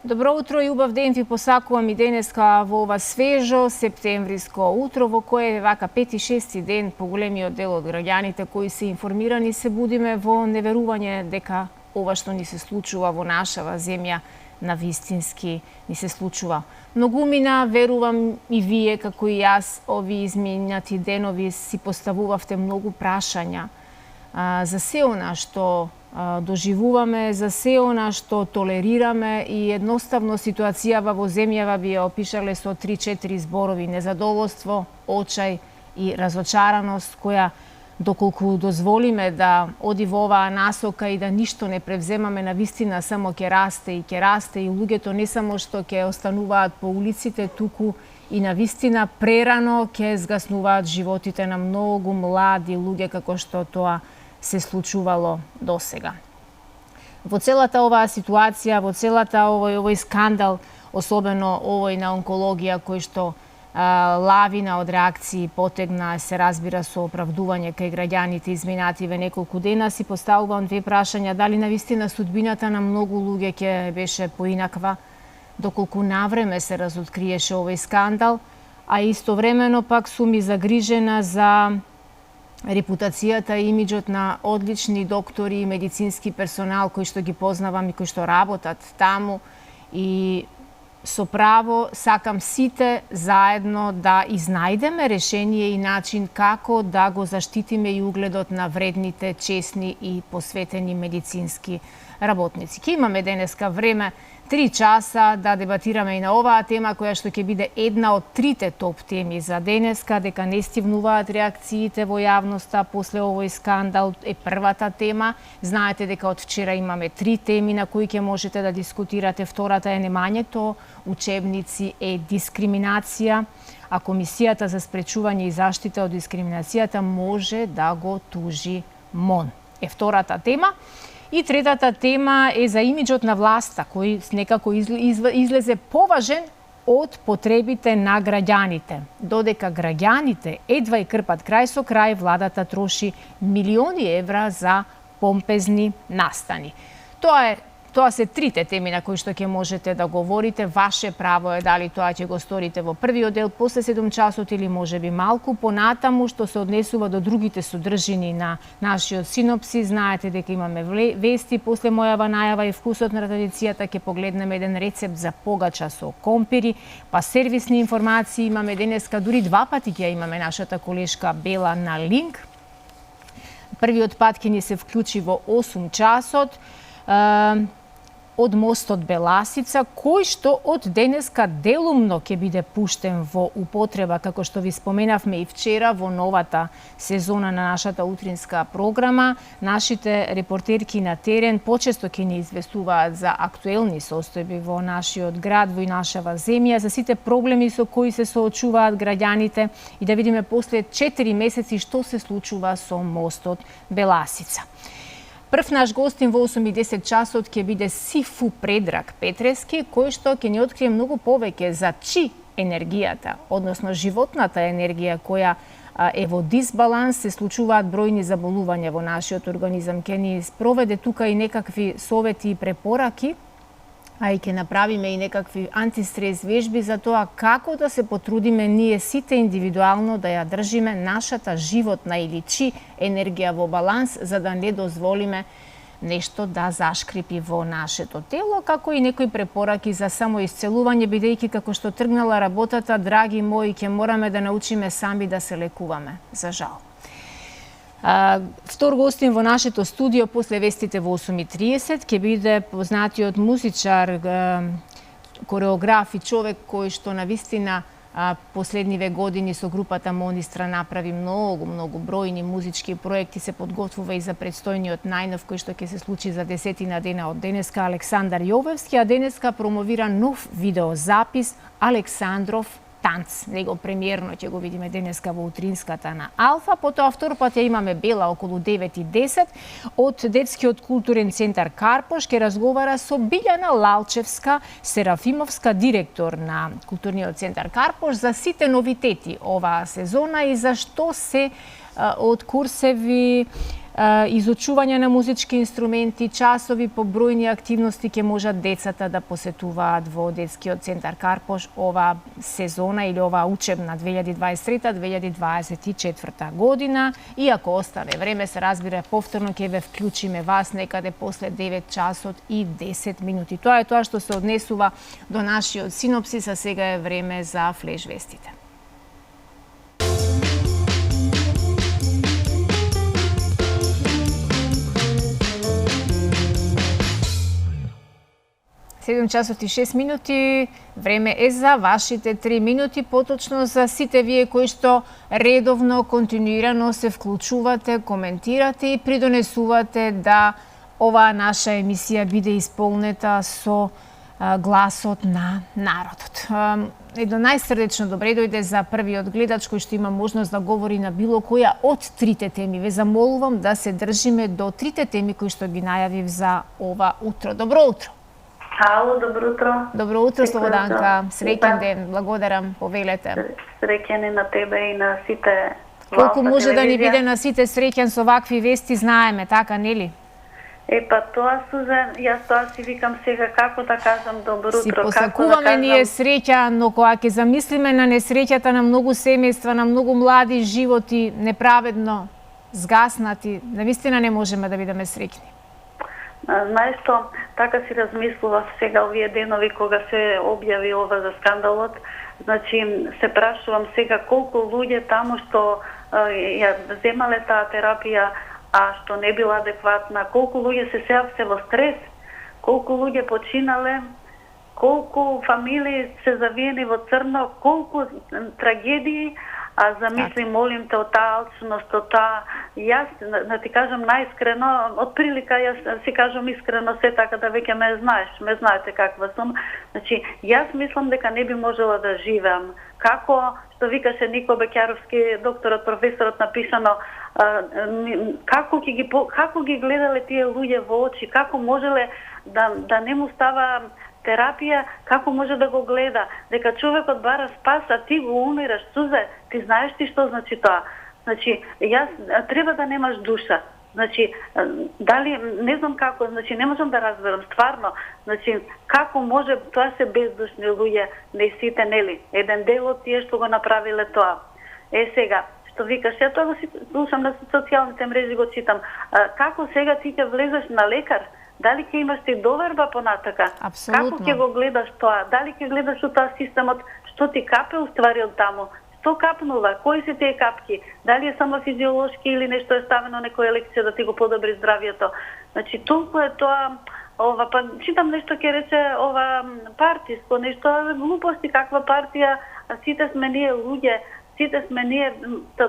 Добро утро и убав ден ви посакувам и денеска во ова свежо септемвриско утро, во кое вака 5-6 ден поголемиот дел од граѓаните кои се информирани се будиме во неверување дека ова што ни се случува во нашава земја на вистински ни се случува. Многумина, верувам и вие како и јас, ови изминати денови си поставувавте многу прашања за се она што доживуваме, за се она што толерираме и едноставно ситуацијава во земјава би ја опишале со 3-4 зборови: незадоволство, очај и разочараност, која доколку дозволиме да оди во оваа насока и да ништо не превземаме, на вистина само ќе расте и луѓето не само што ќе остануваат по улиците, туку и на вистина прерано ќе згаснуваат животите на многу млади луѓе како што тоа се случувало досега. Во целата оваа ситуација, во целата овој скандал, особено овој на онкологија кој што лавина од реакции потегна, се разбира со оправдување кај граѓаните изминативе неколку дена, си поставувам две прашања: дали навистина судбината на многу луѓе ќе беше поинаква доколку навреме се разоткриеше овој скандал, а истовремено пак сум и загрижена за репутацијата и имиџот на одлични доктори и медицински персонал кои што ги познавам и кои што работат таму, и со право сакам сите заедно да изнајдеме решение и начин како да го заштитиме и угледот на вредните, честни и посветени медицински работници. Ке имаме денеска време 3 часа да дебатираме и на оваа тема, која што ќе биде една од трите топ теми за денеска. Дека не стивнуваат реакциите во јавноста после овој скандал е првата тема. Знаете дека од вчера имаме 3 теми на кои ќе можете да дискутирате. Втората е немањето учебници е дискриминација, а Комисијата за спречување и заштита од дискриминацијата може да го тужи МОН. Е втората тема. И третата тема е за имиџот на власта, кој некако излезе поважен од потребите на граѓаните. Додека граѓаните едва и крпат крај со крај, владата троши милиони евра за помпезни настани. Тоа се трите теми на кои што ќе можете да говорите. Ваше право е дали тоа ќе го сторите во првиот дел после 7 часот или можеби малку понатаму. Што се однесува до другите содржини на нашиот синопсис, знаете дека имаме вести после мојава најава и вкусот на традицијата. Ќе погледнеме еден рецепт за погача со компири, па сервисни информации имаме денеска, дури 2 пати ќе имаме нашата колешка Бела на линк. Првиот пат ќе ни се вклучи во 8 часот од мостот Беласица, кој што од денеска делумно ќе биде пуштен во употреба, како што ви споменавме и вчера во новата сезона на нашата утринска програма. Нашите репортерки на терен почесто ќе ни известуваат за актуелни состојби во нашиот град, во и нашава земја, за сите проблеми со кои се соочуваат граѓаните и да видиме после 4 месеци што се случува со мостот Беласица. Прв наш гостин во 8:10 часот ќе биде Сифу Предраг Петрески, кој што ќе ни открие многу повеќе за чи енергијата, односно животната енергија која е во дисбаланс, се случуваат бројни заболувања во нашиот организам. Ќе ни спроведе тука и некакви совети и препораки, а и ќе направиме и некакви антистрес вежби за тоа како да се потрудиме ние сите индивидуално да ја држиме нашата животна или чи енергија во баланс, за да не дозволиме нешто да зашкрипи во нашето тело, како и некои препораки за самоисцелување, бидејќи како што тргнала работата, драги мои, ќе мораме да научиме сами да се лекуваме, за жал. Втор гостин во нашето студио после вестите во 8:30 ќе биде познатиот музичар, кореограф и човек кој што на вистина последниве години со групата Монистра направи многу бројни музички проекти, се подготвува и за предстојниот најнов кој што ќе се случи за 10 дена од денеска, Александар Јовевски, а денеска промовира нов видеозапис Александров танц. Него премиерно ќе го видиме денеска во утринската на Алфа. Потоа втор пат ја имаме Бела околу 9:10 од Детскиот културен центар Карпош. Ќе разговара со Билјана Лалчевска, Серафимовска, директор на Културниот центар Карпош, за сите новитети оваа сезона и за што се од курсеви, изучување на музички инструменти, часови по бројни активности ќе можат децата да посетуваат во детскиот центар Карпош ова сезона или ова учебна 2023-2024 година. И ако остане време, се разбира, повторно ќе ве вклучиме вас некаде после 9 часот и 10 минути. Тоа е тоа што се однесува до нашиот синопсис, а сега е време за флеш вестите. Седум часот и 6 минути, време е за вашите 3 минути, поточно за сите вие кои што редовно, континуирано се вклучувате, коментирате и придонесувате да оваа наша емисија биде исполнета со гласот на народот. Едно најсрдечно добре дојде за првиот гледач кој што има можност да говори на било која од трите теми. Ве замолувам да се држиме до трите теми кои што ги најавив за ова утро. Добро утро! Ало, добро утро. Добро утро, Слободанка. Среќен ден, благодарам, повелете. Среќен и на тебе и на сите. Колку може да ни биде на сите среќен со вакви вести, знаеме, така, нели? Па тоа, Сузан, јас тоа си викам сега како да кажам добро утро. Си посакуваме ние среќа, но кога ќе замислиме на несреќата на многу семејства, на многу млади животи, неправедно згаснати, навистина не можеме да бидеме среќни. Знаеш што, така си размислував сега овие денови кога се објави ова за скандалот. Значи, се прашувам сега колку луѓе таму што ја земале таа терапија, а што не била адекватна, колку луѓе се се во стрес, колку луѓе починале, колку фамилии се завиени во црно, колку трагедии, а замисли, молим те, од таа алчност, од таа, јас, да ти кажам најискрено, од прилика јас си кажам искрено се така да веќе ме знаете каква сум. Значи, јас мислам дека не би можела да живеам. Како, што викаше Нико Бекјаровски, докторот, професорот, напишано, како ги гледале тие луѓе во очи, како можеле да не му става терапија, како може да го гледа, дека човекот бара спас, а ти го умираш, Сузе, ти знаеш ти што значи тоа? Значи, јас треба да немаш душа. Значи, дали, не знам како, значи, не можам да разберам, стварно, значи, како може, тоа се бездушни луѓе, не сите, нели, еден дел од тие што го направиле тоа. Сега, што викаш, ја тоа го слушам на социјалните мрежи, го читам, како сега ти ќе влезеш на лекар, дали ќе имаш ти доверба понатака? Апсолутно. Како ќе го гледаш тоа? Дали ќе гледаш у тоа системот што ти капе уствари од таму? Што капнува? Кои се тие капки? Дали е само физиолошки или нешто е ставено некоја лекција да ти го подобри здравието? Значи, толку е тоа, па читам нешто ќе рече партиско, нешто глупости, каква партија, сите сме ние луѓе, сите сме ние,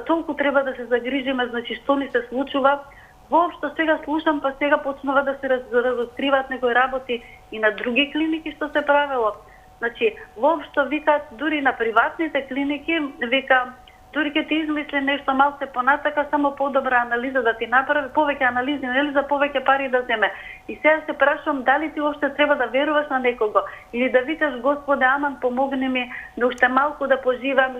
толку треба да се загрижиме, значи што ни се случува. Воопшто сега слушам, па сега почнува да се разоткриваат некои работи и на други клиники што се правело. Значи, воопшто викаат дури на приватните клиники, вика, дури ќе ти измисли нешто малце понатака, само подобра анализа да ти направи, повеќе анализи, нели за повеќе пари да земе. И сега се прашувам дали ти уште треба да веруваш на некого или да викаш Господе, аман помогни ми да уште малку да поживам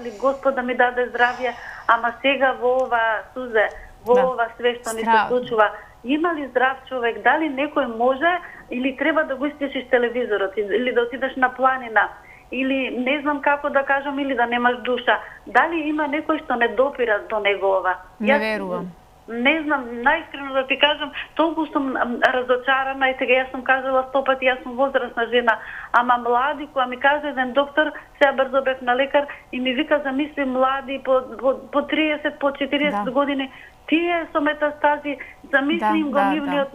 ли Господ да ми даде здравје, ама сега во ова, Сузе, во ова све што ни се случува. Има ли здрав човек? Дали некој може или треба да го исклучиш телевизорот или да отидеш на планина или не знам како да кажам или да немаш душа? Дали има некој што не допира до негова? Не верувам. Не знам, најискрено да ти кажам, толку сум разочарана и тега јас сум кажала 100 пати, јас сум возрастна жена, ама млади, кога ми каже еден доктор, сега брзо бев на лекар и ми вика, замисли млади по 30, по 40 години, тие со метастази, замисли им го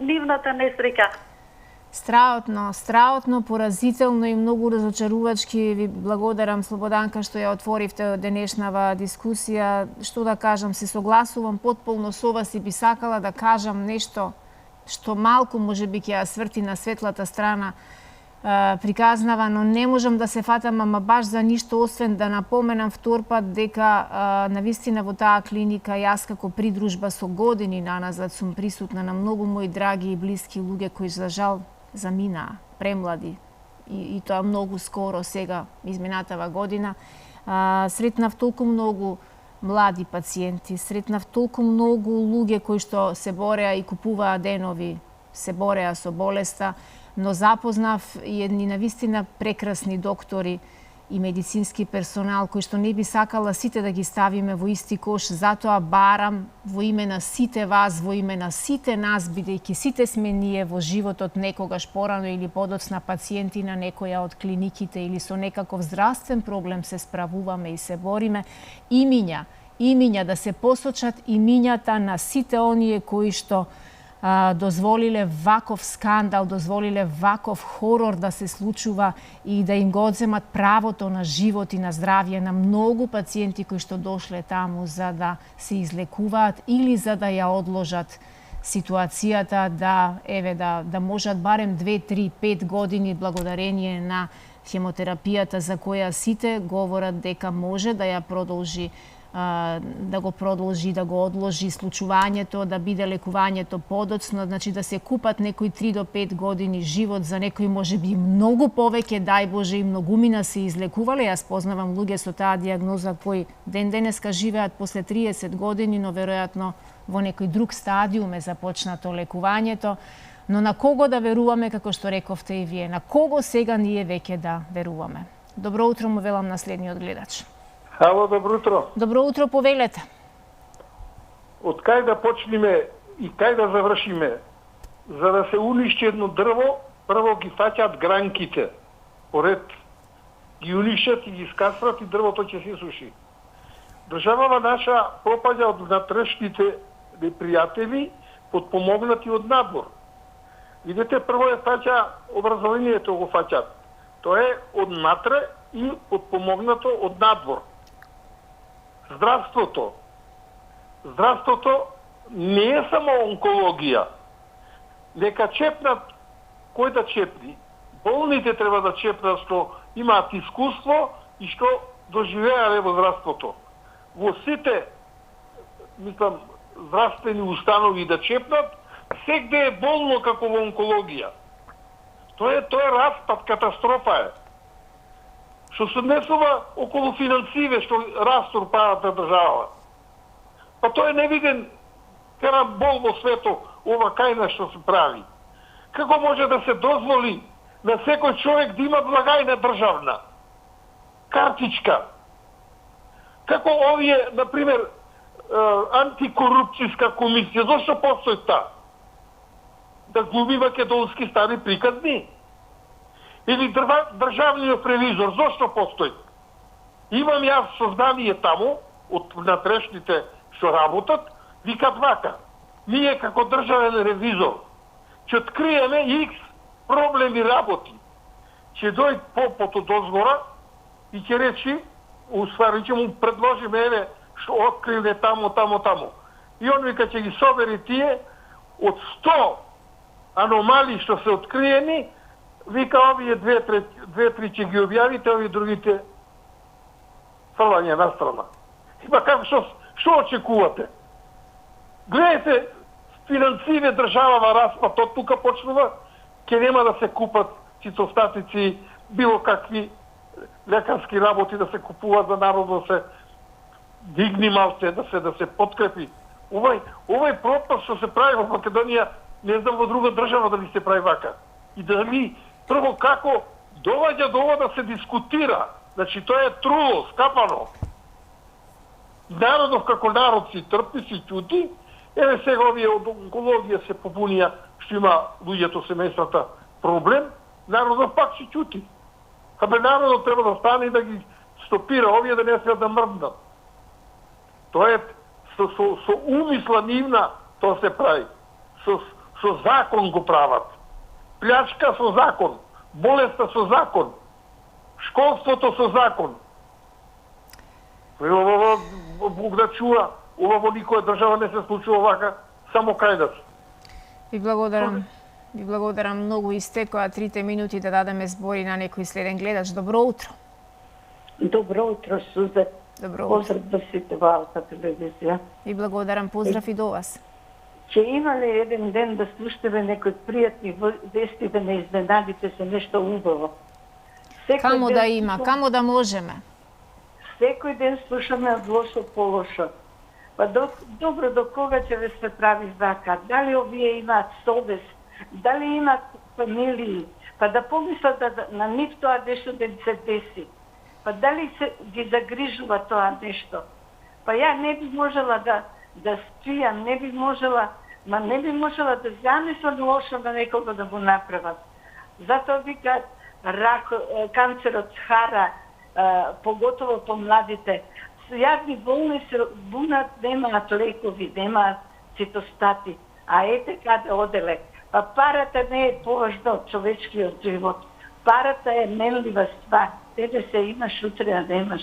нивната несреќа. Страотно, поразително и многу разочарувачки. Ви благодарам, Слободанка, што ја отворивте денешнава дискусија. Што да кажам, се согласувам потполно со вас и би сакала да кажам нешто што малку можеби ќе ја сврти на светлата страна приказнава, но не можам да се фатам, ама баш за ништо, освен да напоменам втор пат дека навистина во таа клиника јас како придружба со години наназад сум присутна на многу мои драги и блиски луѓе кои за жал заминаа, премлади и тоа многу скоро сега изминатава година. Сретнав толку многу млади пациенти. Сретнав толку многу луѓе кои што се бореа и купуваа денови, се бореа со болеста, но запознав и едни навистина прекрасни доктори и медицински персонал кои што не би сакала сите да ги ставиме во исти кош, затоа барам во име на сите вас, во име на сите нас, бидејќи сите сме ние во животот некогаш порано или подоцна пациенти на некоја од клиниките или со некаков здравствен проблем се справуваме и се бориме, имиња да се посочат имињата на сите оние кои што дозволиле ваков скандал, дозволиле ваков хорор да се случува и да им го одземат правото на живот и на здравје на многу пациенти кои што дошле таму за да се излекуваат или за да ја одложат ситуацијата да можат барем 2, 3, 5 години благодарение на хемотерапијата за која сите говорат дека може да ја продолжи да го продолжи, да го одложи случувањето, да биде лекувањето подоцно, значи да се купат некои 3 до 5 години живот, за некои може би многу повеќе, дај Боже, и многумина се излекувале. Јас познавам луѓе со таа дијагноза кои денеска живеат после 30 години, но веројатно во некој друг стадиум е започнато лекувањето. Но на кого да веруваме, како што рековте и вие, на кого сега ние веќе да веруваме? Добро утро му велам на следниот гледач. Ало, добро утро. Добро утро, повелете. Од кај да почнеме и кај да завршиме? За да се уништи едно дрво, прво ги фаќаат гранките. Поред ги унишат и ги скасват и дрвото ќе се суши. Државава наша пропаѓа од внатрешните непријатели, подпомогнати од надвор. Видете, прво е фаќа образованието го фаќаат. Тоа е од натре и подпомогнато од надвор. Здравството не е само онкологија. Нека чепнат кој да чепни. Болните треба да чепнат што имаат искуство и што доживеале во здравството. Во сите, мислам, здравствени установи да чепнат, сегде е болно како во онкологија. Тоа е распад, катастрофа е. Што се однесува околу финансиве, што растур прават на држава. Па тоа е невиден карамбол во свето, ова кајна што се прави. Како може да се дозволи на секој човек да има благајна државна? Картичка. Како овие, например, антикорупцијска комисија, зошто постои таа? Да глуми македонски стари приказни? Или државниот ревизор, зошто постои? Имам јас сознание таму, од внатрешните што работат, викат вака. Ние како државен ревизор ќе откриеме X проблеми работи. Ќе дојде попот од озгора и ќе речи, уствари ќе му предложиме, еве, што откриле таму. И он вика ќе ги собери тие од 100 аномалии што се откриени, вика овие 2-3 ќе ги објавите, овие другите фрлање на страна. Има како што очекувате? Гледайте, финансиве државава распад, од тука почнува, ќе нема да се купат цитостатици, било какви лекарски работи да се купуваат за народ, да се дигни малце, да се подкрепи. Овој пропаст што се прави во Македонија, не знам во друга држава дали се прави вака. И дали прво како доваѓа до ова да се дискутира. Значи тоа е труло, скапано. Народов како народ си трпи, си ќути. Еве сега овие од онкологија се попунија, што има луѓето семејствата проблем, народов пак си ќути. Абе народот треба да стане и да ги стопира, овие да не се да мрднат. Тоа е со умисла нивна тоа се прави. Со закон го прават. Плячка со закон, болеста со закон, школството со закон. Ова Бог да чува, ова во никоја држава не се случува вака, само кај нас. Ви благодарам многу. Истекоа 3 минути да дадеме збори на некој следен гледач. Добро утро. Добро утро, Сузе. Добро утро. Поздрав до сите во Алта телевизија. Ви благодарам, поздрав и до вас. Ќе имале еден ден да слушате некои пријатни вести, да не изненадите се нешто убаво. Камо да има, камо да можеме? Секој ден слушаме од лошо по лошо. Па добро, до кога ќе ве се прави вака? Дали овие имаат совест? Дали имаат фамилии? Па да помислат на нив тоа нешто да се деси. Па дали ги загрижува тоа нешто? Па ја не би можела да спијам, не би можела да замислам лошо на некого да го направат. Затоа викаат канцерот хара, поготово по младите. Јадни болни се бунат, немаат лекови, немаат цитостати. А ете каде оделе. Па парата не е поважна од човечкиот живот. Парата е менлива ствар. Тебе се имаш, утре немаш.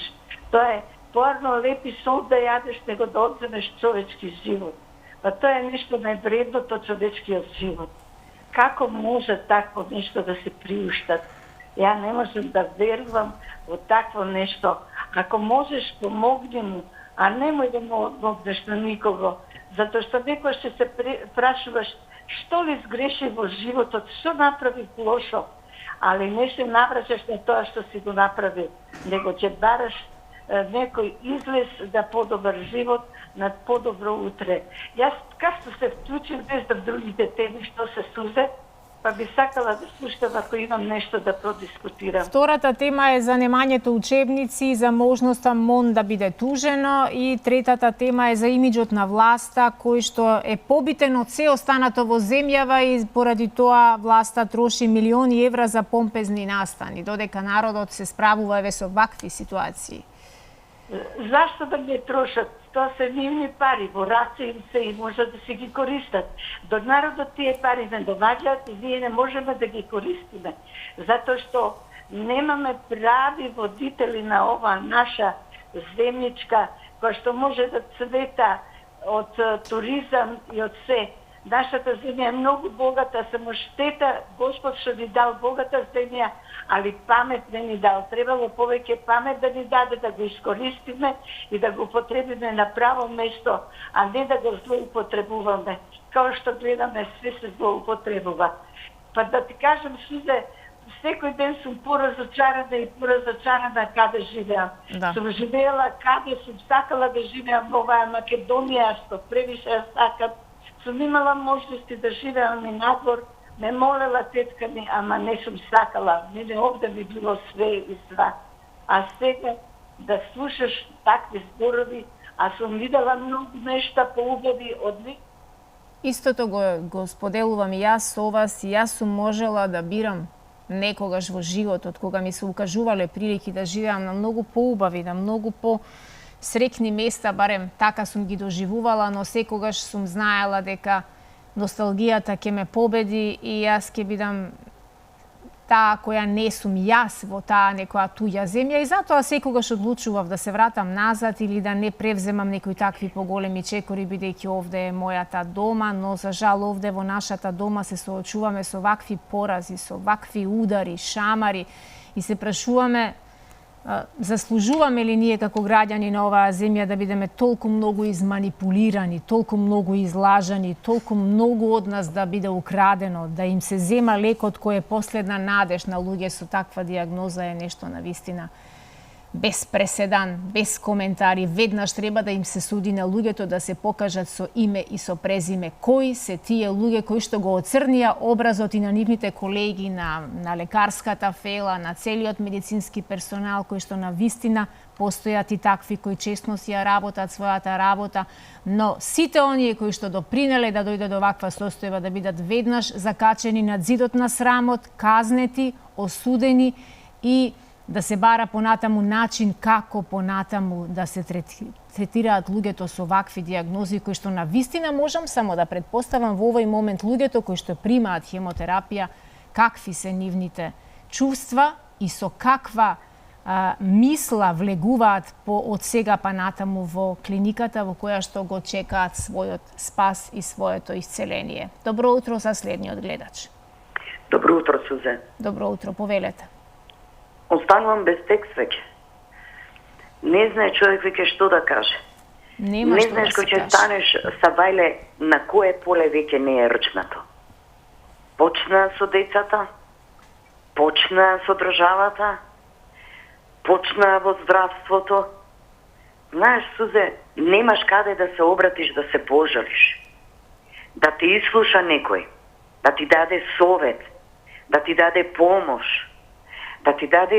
Тоа е поарно лепи сол да јадеш, него да одземеш човечки живот. Па тоа е нешто највредното од човечкиот живот. Како може такво нешто да се приуштат? Ја не можам да верувам во такво нешто. Ако можеш, помогни му, а немој да му одмогнеш на никого. Затоа што некој ще се прашуваш што ли сгреши во животот, што направи лошо, али не се навраќаш на тоа што си го направил, него ќе бараш некој излез да подобар живот, на подобро утре. Јас како се вклучив без да другите теми што се сузе, па би сакала да слушам ако имам нешто да продискутирам. Втората тема е за немањето учебници, за можноста МОН да биде тужено, и третата тема е за имиџот на власта, кој што е побитен од се останато во земјава, и поради тоа власта троши милиони евра за помпезни настани, додека народот се справува еве со вакви ситуации. Зашто да не трошат? Тоа се нивни пари, во раце им се и може да се ги користат. До народот тие пари не доаѓаат и ние не можеме да ги користиме. Затоа што немаме прави водители на ова наша земјичка, која што може да цвета од туризам и од се. Нашата земја е многу богата, само штета Господ што ни дал богата земја, али памет не ни дал. Требало повеќе памет да ни даде, да го искористиме и да го потребиме на право место, а не да го злоупотребуваме. Као што гледаме, све се злоупотребува. Па да ти кажам, Сузе, секој ден сум поразочарана и поразочарана каде живеам. Да. Сум живеела каде сум сакала да живеам во оваа Македонија, што превише ја сакам. Сум имала можности да живеам и надвор, ме молела тетка ми, ама не сум сакала. Мене овде ми било све и сва. А сега да слушаш такви зборови, а сум видела многу нешта поубави од них. Истото го споделувам и јас со вас, и јас сум можела да бирам некогаш во животот, кога ми се укажувале прилики да живеам на многу поубави, на многу срекни места, барем така сум ги доживувала, но секогаш сум знаела дека носталгијата ќе ме победи и јас ќе бидам таа која не сум јас во таа некоја туѓа земја, и затоа секогаш одлучував да се вратам назад или да не превземам некои такви поголеми чекори, бидејќи овде е мојата дома, но за жал овде во нашата дома се соочуваме со вакви порази, со вакви удари, шамари, и се прашуваме заслужуваме ли ние како граѓани на оваа земја да бидеме толку многу изманипулирани, толку многу излажани, толку многу од нас да биде украдено, да им се зема лекот кој е последна надеж на луѓе со таква диагноза, е нешто навистина без преседан, без коментари. Веднаш треба да им се суди на луѓето, да се покажат со име и со презиме кои се тие луѓе кои што го оцрнија образот и на нивните колеги, на лекарската фела, на целиот медицински персонал, кои што на вистина постојат и такви кои честно си ја работат својата работа, но сите оние кои што допринеле да дојде до ваква состојба, да бидат веднаш закачени на зидот на срамот, казнети, осудени и да се бара понатаму начин како понатаму да се третираат луѓето со вакви диагнози, кои што на вистина можам само да предпоставам во овој момент луѓето кои што примаат хемотерапија, какви се нивните чувства и со каква мисла влегуваат од сега па натаму во клиниката во која што го чекаат својот спас и своето исцеление. Добро утро за следниот гледач. Добро утро, Сузе. Добро утро, повелете. Останувам без текст веќе. Не знае човек веќе што да каже. Не знаеш кој ќе станеш са вајле на кое поле веќе не е рчнато. Почна со децата, почна со државата, почна во здравството, Знаеш, Сузе, немаш каде да се обратиш да се пожалиш. Да те изслуша некој, да ти даде совет, да ти даде помош, да ти даде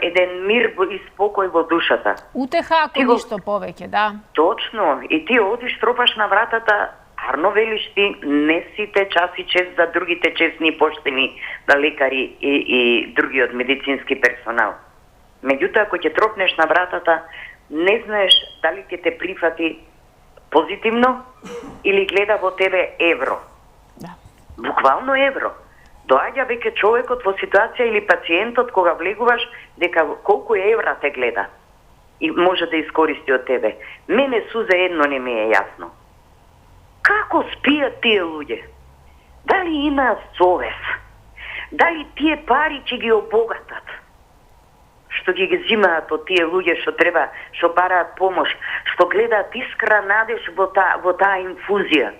еден мир и спокој во душата. Утеха ако ништо повеќе, да. Точно, и ти одиш, тропаш на вратата, арно велиш ти, не сите часи чест за другите честни и поштени лекари и другиот медицински персонал. Меѓутоа, ако ќе тропнеш на вратата, не знаеш дали ќе те прифати позитивно или гледа во тебе евро. Да. Буквално евро. Доаѓа веќе човекот во ситуација или пациентот кога влегуваш дека колку евра те гледа и може да искористи од тебе. Мене, Сузе, едно не ми е јасно. Како спијат тие луѓе? Дали имаат совест? Дали тие пари ќе ги обогатат? Што ги зимаат од тие луѓе што треба, што бараат помош, што гледаат искра надеж во таа инфузија,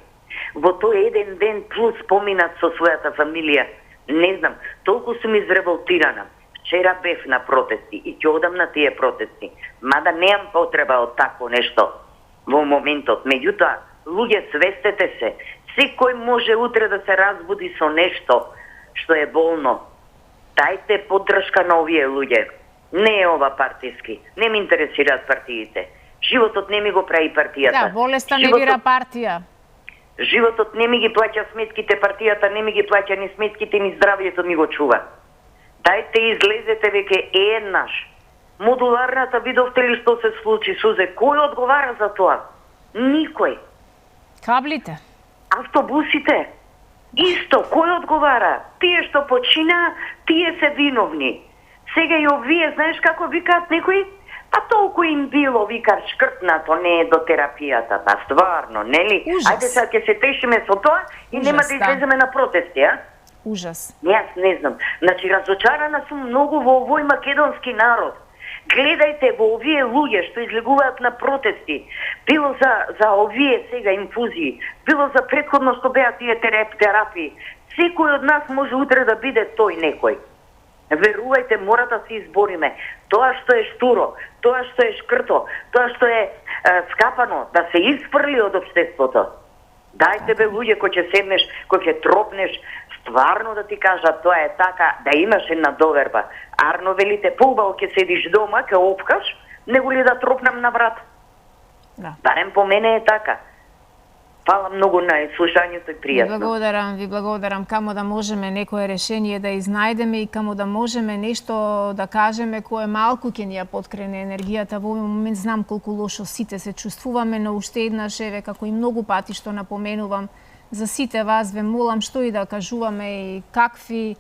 во тој еден ден плюс поминат со својата фамилија. Не знам, толку сум изреволтирана. Вчера бев на протести и ќе одам на тие протести. Мада неам потреба од такво нешто во моментот. Меѓутоа, луѓе, свестете се. Секој може утре да се разбуди со нешто што е болно. Дајте поддршка на овие луѓе. Не е ова партиски. Не ми интересираат партиите. Животот не ми го прави партијата. Да, болеста не бира партија. Животот не ми ги плаќа сметките, партијата не ми ги плаќа ни сметките, ни здравјето ми го чува. Дајте излезете веќе еднаш. Модуларната видовте ли што се случи, Сузе? Кој одговара за тоа? Никој. Каблите? Автобусите? Исто, кој одговара? Тие што почина, тие се виновни. Сега и овие, знаеш како викаат некои? Па толку им било, викар, шкртнато, не е до терапијата, па стварно, нели? Ужас. Ајде сега ќе се тешиме со тоа и Ужас, нема да излеземе на протести, а? Ужас. Јас не знам. Значи, разочарана сум многу во овој македонски народ. Гледајте во овие луѓе што излегуваат на протести, било за овие сега инфузии, било за претходно што беа тие терапии. Секој од нас може утре да биде тој некој. Верувајте, мора да се избориме. Тоа што е штуро, тоа што е шкрто, тоа што е скапано, да се испрли од општеството. Дајте бе луѓе, кој ќе седнеш, кој ќе тропнеш, стварно да ти кажа, тоа е така, да имаш една доверба. Арно велите, поубаво ќе седиш дома, ќе опкаш, него ли да тропнам на врат? Да. Барем по мене е така. Фала многу на слушањето и пријатно. Ви благодарам. Камо да можеме некое решение да изнајдеме и камо да можеме нешто да кажеме кое малку ќе ни ја подкрене енергијата. Во овој момент знам колку лошо сите се чувствуваме, но уште еднаш, еве, како и многу пати што напоменувам, за сите вас ве молам што и да кажуваме и какви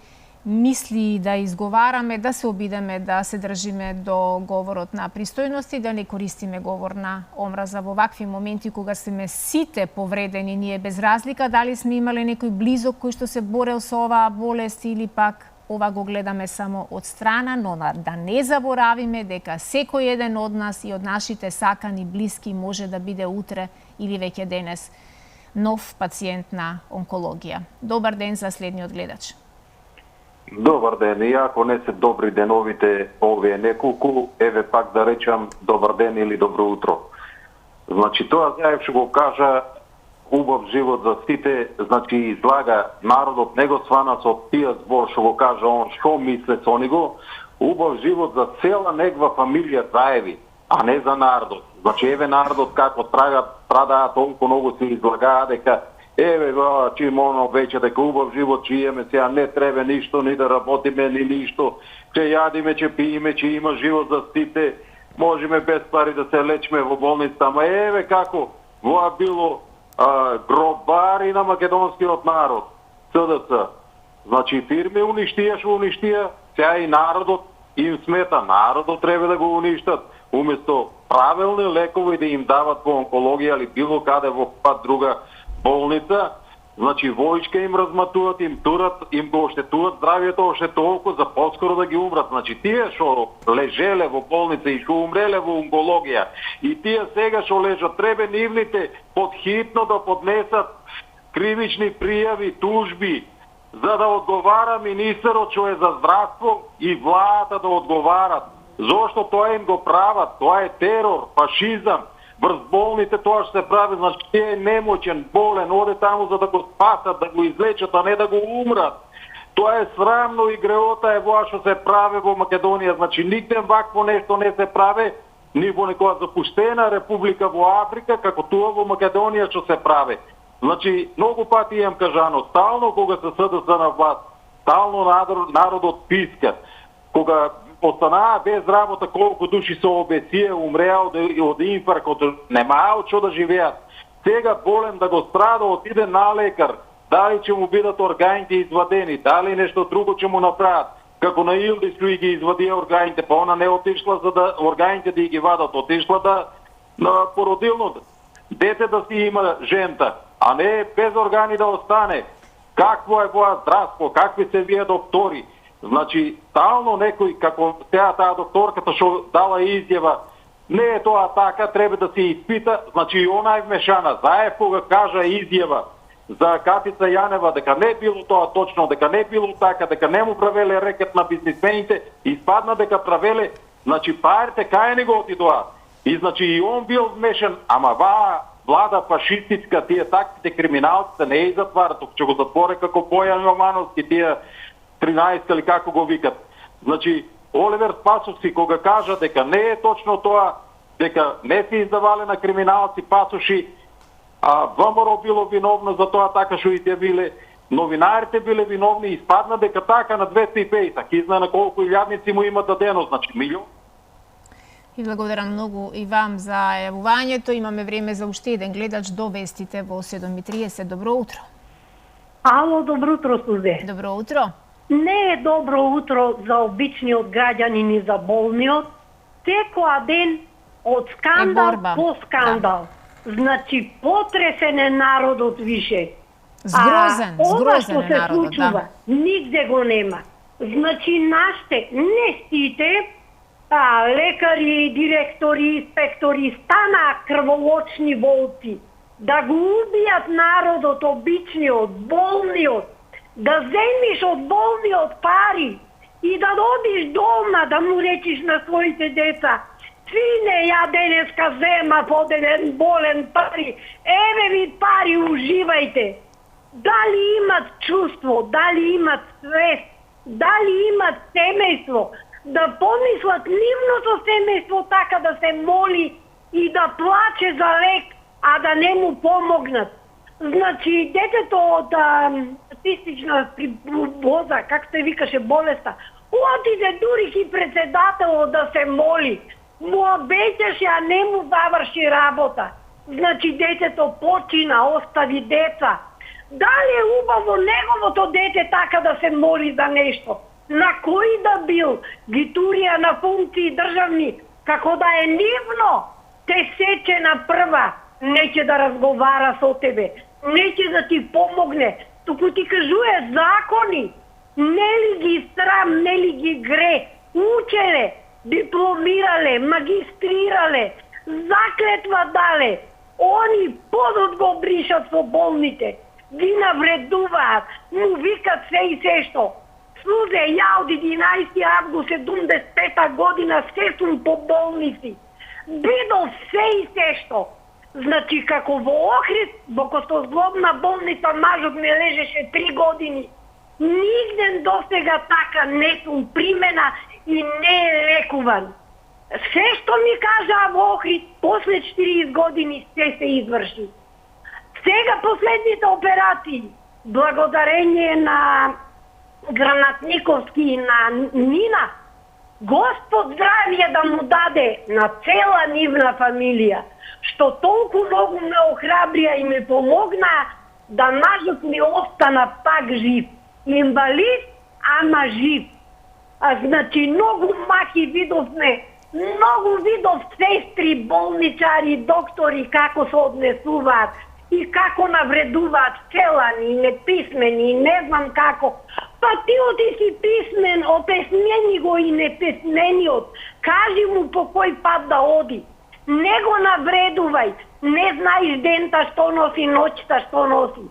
мисли да изговараме, да се обидеме да се држиме до говорот на пристојност и да не користиме говор на омраза во вакви моменти кога сме сите повредени, ние без разлика дали сме имале некој близок кој што се борел со оваа болест или пак ова го гледаме само од страна, но да не заборавиме дека секој еден од нас и од нашите сакани блиски може да биде утре или веќе денес нов пациент на онкологија. Добар ден за следниот гледач. Добар ден, иако не се добри деновите овие неколку, еве пак да речам добар ден или добро утро. Значи тоа Заев што го кажа, убав живот за сите, значи излага народот, него свана со тие збор што го кажа он, што мисле со него, убав живот за цела негва фамилија Заеви, а не за народот. Значи еве народот како страдаат, толку многу се излагаа дека еве, чим оно веќе дека убав живот, че имаме сега, не треба ништо, ни да работиме, ни ништо, че јадиме, че пиеме, че има живот за сите, можеме без пари да се лечиме во болница, ама еве како, воа било гробари на македонскиот народ, СДС. Значи фирми уништија, што уништија, сега и народот им смета, народот треба да го уништат, уместо правилни лекови да им дават по онкологија или било каде во пат друга болница, значи војчка им разматуват, им турат, им го оштетуват здравието още толку за поскоро да ги умрат. Значи тие што лежеле во болница и што умреле во онкологија и тие сега што лежат, треба нивните подхитно да поднесат кривични пријави, тужби, за да одговара министерот што е за здравство и владата да одговарат. Зошто тоа им го прават? Тоа е терор, фашизам. Врз болните тоа што се прави, значи е немоćен, болен, оде таму за да го спасат, да го излечат, а не да го умрат. Тоа е срамно и греота е воа што се прави во Македонија. Значи нигде вакво нешто не се прави, ни во некоја запуштена република во Африка, како тоа во Македонија што се прави. Значи, многу пати имам кажано, стално кога се СДС на власт, стално народот писка. Кога останаа без работа, колку души се обесија, умреа од инфаркт, немаат што да живеат. Сега болен да го страда, отиде на лекар, дали ќе му бидат органите извадени, дали нешто друго ќе му направат. Како на Илдис кој ги извадија органите, па она не отишла за да органите да ги вадат, отишла на породилното. Дете да си има жента, а не без органи да остане. Какво е воа здравство, какви се вие доктори? Значи, стално некој, како сега таа докторката што дала изјава, не е тоа така, треба да се испита, значи и она е вмешана. Заев кога кажа изјава за Катица Јанева, дека не било тоа точно, дека не било така, дека не му правеле рекет на бизнисмените, испадна дека правеле, значи парите кај не го отидоа. И значи и он бил вмешан, ама ваа влада фашистичка, тие таквите криминалците не и затварат, тук ќе го затворе како Бојан Јовановски, тие 13 или како го викат. Значи, Оливер Спасовски кога кажа дека не е точно тоа, дека не се издавале на криминалци пасоши, а ВМРО било виновно за тоа така што изјавиле, новинарите биле виновни и испадна дека така на 250, ки знае на колку илјадници му има дадено, значи милион. И благодарам многу и вам за јавувањето. Имаме време за уште еден гледач до вестите во 7:30. Добро утро. Ало, добро утро, Сузе. Добро утро. Не е добро утро за обичниот граѓанин и за болниот. Секоја ден од скандал по скандал. Да. Значи, потресен е народот више. Згрозен е народот, се случува, нигде го нема. Значи, нашите, не сите, лекари, директори, инспектори станаа крволочни волци. Да го убијат народот, обичниот, болниот, да земиш од болниот пари и да одиш дома да му речиш на своите деца: сине, ја денеска зема по еден болен пари, еве ви пари, уживајте. Дали имат чувство, дали имат свест, дали имат семејство, да помислат нивното семејство така да се моли и да плаче за лек, а да не му помогнат. Значи, детето од цистична фиброза, как се викаше болеста, отиде дури и председателот да се моли. Му обеќаше, а не му заврши работа. Значи, детето почина, остави деца. Дали е убаво неговото дете така да се моли за нешто? На кој да бил, ги турија на функции државни, како да е нивно, те сече на прва, неќе да разговара со тебе, неќе да ти помогне, туку ти кажуе закони, не ли ги срам, не ли ги гре, учеле, дипломирале, магистрирале, заклетва дале, они подот го бришат со болните, ги навредуваат, му викат се и се што. Сузе, ја од 11 август 75 година се сум по болници. Бидов се и се што. Значи, како во Охрид, во Костозглобна болница, мажот ме лежеше 3 години. Нигде досега така не сум примена и не е лекуван. Се што ми кажа во Охрид, после 40 години се изврши. Сега последните операции, благодарение на Гранатниковски и на Нина, Господ здравие да му даде на цела нивна фамилија, што толку многу ме охрабрија и ме помогна да мажот ми остана пак жив. Инвалид, ама жив. Значи, многу маки видовме, многу видов сестри, болничари, доктори како се однесуваат и како навредуваат целани, неписмени, не знам како. Па ти си писмен, опесмени го и неписмениот. Кажи му по кој пат да оди. Не го навредувај. Не знаеш дента што носи, ноќта што носи.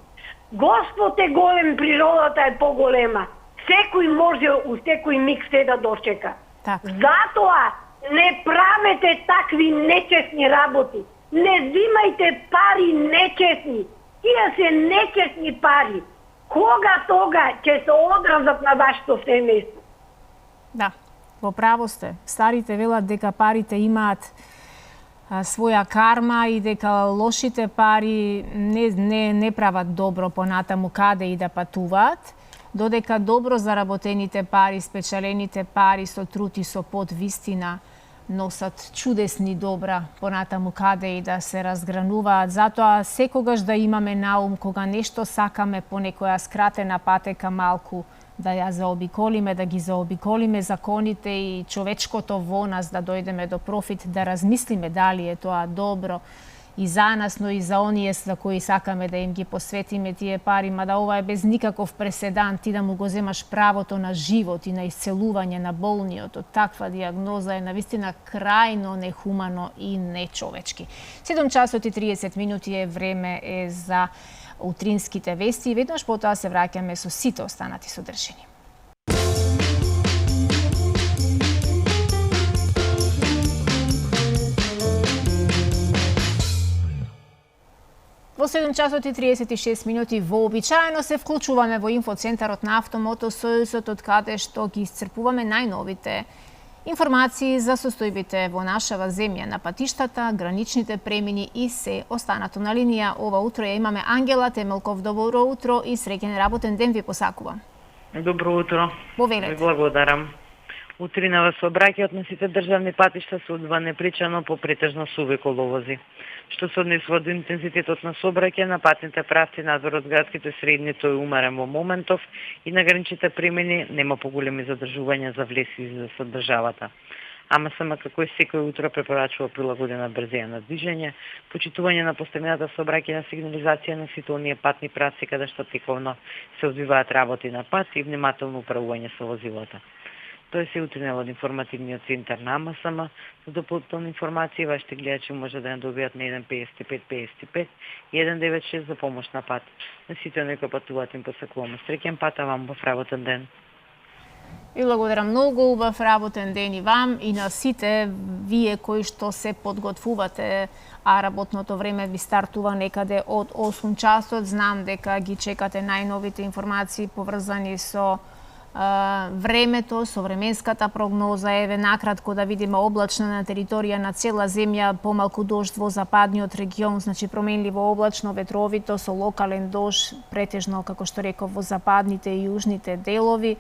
Господ е голем, природата е поголема. Секој може у секој миг се да дочека. Затоа не правете такви нечестни работи. Не взимајте пари нечестни. Тие се нечестни пари. Кога тога ќе се одразат на вашето семејство? Да, во право сте. Старите велат дека парите имаат своја карма и дека лошите пари не прават добро понатаму каде и да патуваат, додека добро заработените пари, спечалените пари со труд и со пот вистина носат чудесни добра понатаму каде и да се разгрануваат. Затоа секогаш да имаме на ум кога нешто сакаме по некоја скратена патека малку да ја заобиколиме, да ги заобиколиме законите и човечкото во нас, да дојдеме до профит, да размислиме дали е тоа добро и за нас, но и за оние за кои сакаме да им ги посветиме тие пари, мада ова е без никаков преседан, ти да му го земаш правото на живот и на исцелување на болниот од таква диагноза е навистина крајно нехумано и нечовечки. 7 часот и 30 минути е време за утринските вести и веднаш потоа се враќаме со сите останати содржини. Во 7 часот и 36 минути вообичаено се вклучуваме во инфоцентарот на Автомото Сојузот, од каде што ги исцрпуваме најновите информации за состојбите во нашава земја на патиштата, граничните премини и се останато на линија. Ова утро ја имаме Ангела Темелков. Добро утро и среќен работен ден ви посакувам. Добро утро. Повелете. Ви благодарам. Утринава сообраќајот на сите државни патишта се одвива непречано по претежно суви коловози. Што се однесува до интензитетот на сообраќај на патните правци надвор од градските средни, тој умерен во моментов и на граничните премини нема поголеми задржувања за влез и за државата. АМСМ како и секој утро препорачува прилагодена брзина на движење, почитување на постојната сообраќајна сигнализација на сите оние патни правци каде што тековно се одвиваат работи на пат и внимателно управување со возилата. Тој се утринава од информативниот центар на АМСМ. За дополнителни информации вашите гледачи може да ја добијат на 15555 и 196 за помош на пат. На сите оние кои патуваат им посакуваме среќен пат, а вам убав работен ден. И благодарам многу, убав работен ден и вам и на сите вие кои што се подготвувате, а работното време ви стартува некаде од 8 часот. Знам дека ги чекате најновите информации поврзани со времето, со временската прогноза. Еве накратко да видиме облачна на територија на цела земја, помалку дожд во западниот регион, значи променливо облачно, ветровито со локален дожд, претежно како што реков во западните и јужните делови.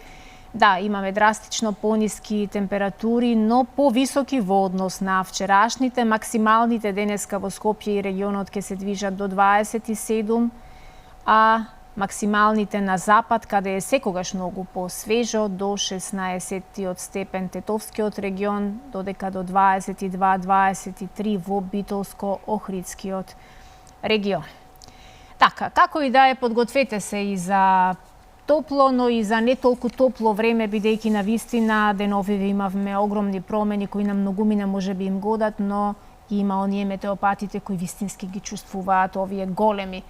Да, имаме драстично пониски температури, но повисоки во однос на вчерашните. Максималните денеска во Скопје и регионот ќе се движат до 27, а максималните на запад, каде е секогаш многу посвежо, до 16 степен Тетовскиот регион, додека до 22-23 во Битолско-Охридскиот регион. Така, како и да е, подгответе се и за топло, но и за не толку топло време, бидејќи на вистина деновиве имавме огромни промени кои на многумина може би им годат, но има оние метеопатите кои вистински ги чувствуваат овие големи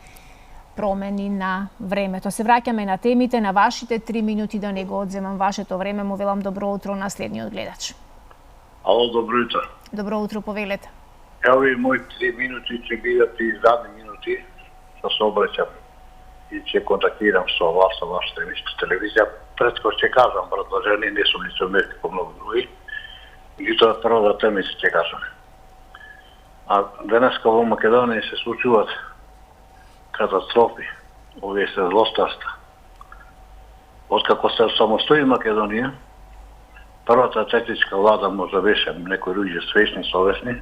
промени на времето. Се враќаме на темите, на вашите 3 минути, да не го одземам вашето време. Му велам добро утро на следниот гледач. Ало, добро утро. Добро утро, повелете. Ево и мои 3 минути ќе бидат и задни минути, што се обраќам и ќе контактирам со вас, со вашата телевизија. Предко ќе кажам, предложени, не сум лицемер како многу други, и тоа прва тема ќе кажам. А денеска во Македонија се случуваат катастрофи, овие се злостарства. Откако се самостои Македонија, првата техничка влада може беше некои луѓе свесни, совесни,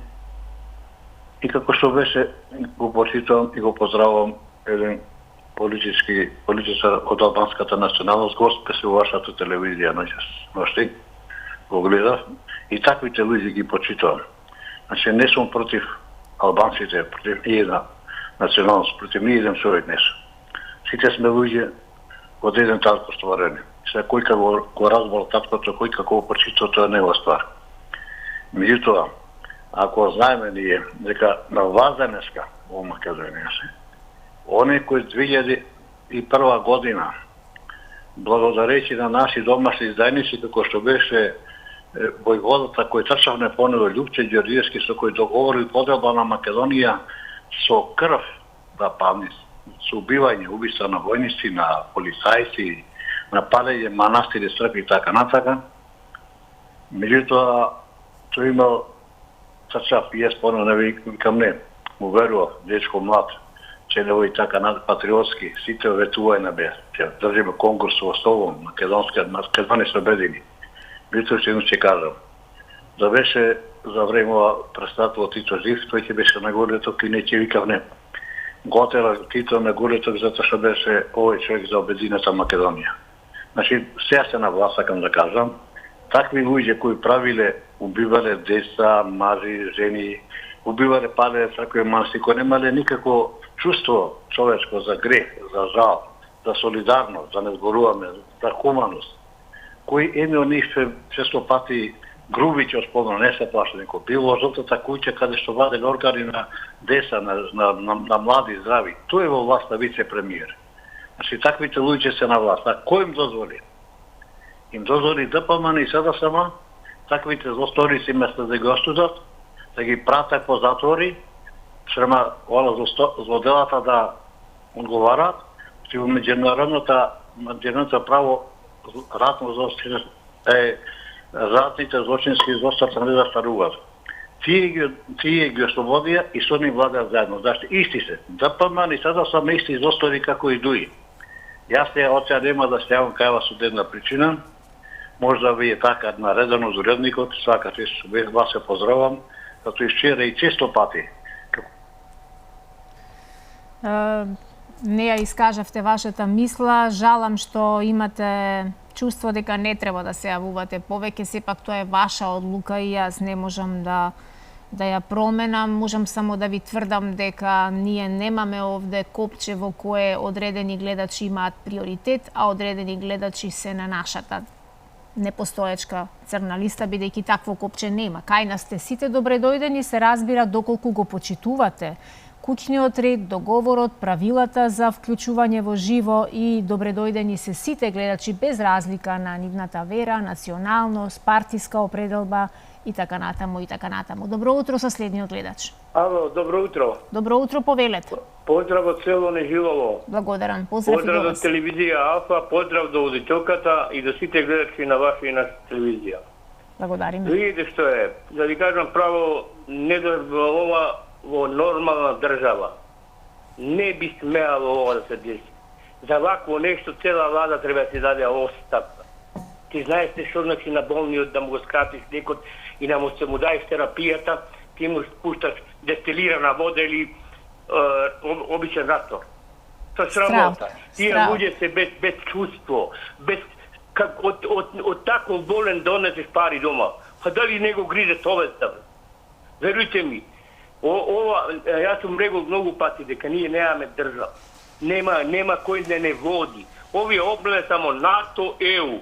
и како што беше, го почитувам и го поздравувам еден политичар од албанската националност, гостпе се во вашата телевизија ношти, го гледав, и таквите луѓе ги почитувам. Значи, не сум против албанците, против една националност, против ни еден човек не сум. Сите сме луѓе од еден татко стварени. Се кој како го разбрал таткото, кој како го почитува, тоа не е ствар. Меѓутоа, ако знаеме ние дека на вазенеска во Македонија се, оние кои 2001 година, благодарејќи на наши домашни издајници, како што беше војводата кој трчавне по него Љупче Ѓорѓиевски со кој договори поделба на Македонија со крв да падне, со убиства на војници, на полицајци, на палење манастири, цркви и така натака. Меѓутоа, тој имал трчав и по него, викам не, му верував, дечко млад, че не и така патриотски, сите ветувајна бе, ќе држиме конкурс во Столон, Македонија се обедини. Бито ќе кажам, да беше за време председател Тито жив, тој ќе беше на голеток и не ќе викав не. Готера Тито на голеток затоа што беше овој човек за обединета Македонија. Значи, сега се на власт, сакам да кажам, такви луѓе кои правиле, убивале деца, мажи, жени, убивале, пале цркви манасти, кои немале никакво чувство човечко за грех, за жал, за солидарност, за не зборуваме, за хуманост, кои еми од нив често пати грубичи од спомна не се плаша никој. Било жлтата куќа каде што ваделе органи на деца, на млади здрави. Тој е во власта вице-премиер. Значи, таквите луѓе се на власт. А кој им дозволи? Им дозволи ДПМН и СДСМ, таквите злосторици место да ги остудат, да ги пратат по затвори, шрема злоделата да одговарат, че во меѓународното право ратно злочинство ратните злочински злостарца не застаруваат. Тие ги ослободија и со нив владеат заедно. Зашто исти се. ДПМН и сада сме исти злостори како и дуи. Јас од нема да се јавам кај вас судебна причина. Можда ви е така наредено од уредникот, свака чест вас се поздравам, като вчера и често пати. Не ја искажавте вашата мисла. Жалам што имате чувство дека не треба да се јавувате повеќе. Сепак тоа е ваша одлука и јас не можам да ја променам. Можам само да ви тврдам дека ние немаме овде копче во кое одредени гледачи имаат приоритет, а одредени гледачи се на нашата непостоечка црна листа, бидејќи такво копче нема. Кај нас сте сите добре дојдени, се разбира доколку го почитувате куќниот ред, договорот, правилата за вклучување во живо и добре дојдени се сите гледачи без разлика на нивната вера, националност, партиска определба и така натаму и така натаму. Добро утро со следниот гледач. Ало, добро утро. Добро утро, повелете. Поздрав од село Нежилово. Благодарам. Поздрав до вас. Телевизија Алфа, поздрав до аудиторката и до сите гледачи на ваша и наша телевизија. Благодариме. Видите што е, да ви кажам право, не да ова во нормална држава не би смеало ова да се деси. За вакво нешто цела влада треба да се даде оставка. Ти знаеш што значи на болниот да му го скратиш лекот и да му се му даеш терапијата, ти му спушташ дестилирана вода или обичен раствор. Тоа срамота. Тие луѓе се без чувство, без од таков болен донесеш пари дома. Па дали него гризе совеста? Верујте ми, јас сум рекол многу пати дека ние немаме држава. Нема кој да не води. Овие обле само НАТО, ЕУ.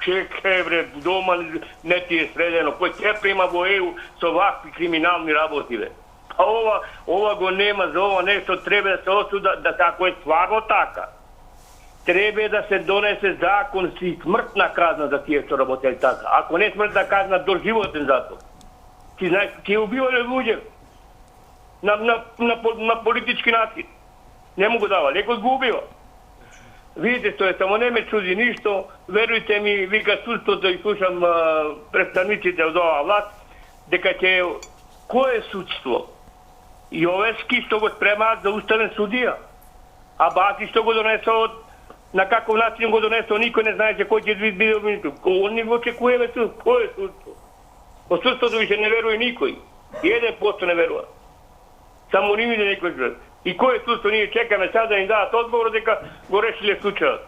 Чекај бре, дома не ти е средено. Кој ќе прима во ЕУ со вакви криминални работи бе. А ова го нема, за ова нешто треба да се осуда, да како е стварно така. Треба да се донесе закон си смртна казна за тие што работели така. Ако не смртна казна, доживотен затвор. Ти знаеш, ти убивале луѓе на политички начин. Не му го дава, лекот го убива. Видите што е, само не ме чуди ништо, верујте ми, вика судството и слушам представниците од оваа власт, дека ќе кое судство? Јовески што го спремаат за уставен судија, а Бати што го донесо, на каков начин го донесо, никој не знае кој ќе биде министр. Он ни го очекуваме кое судство? По судството више не верува никој. 1% не верува. Само ни виде некој жрт. И кое судство ние чекаме сега да ни дадат одговор дека го решиле случајот.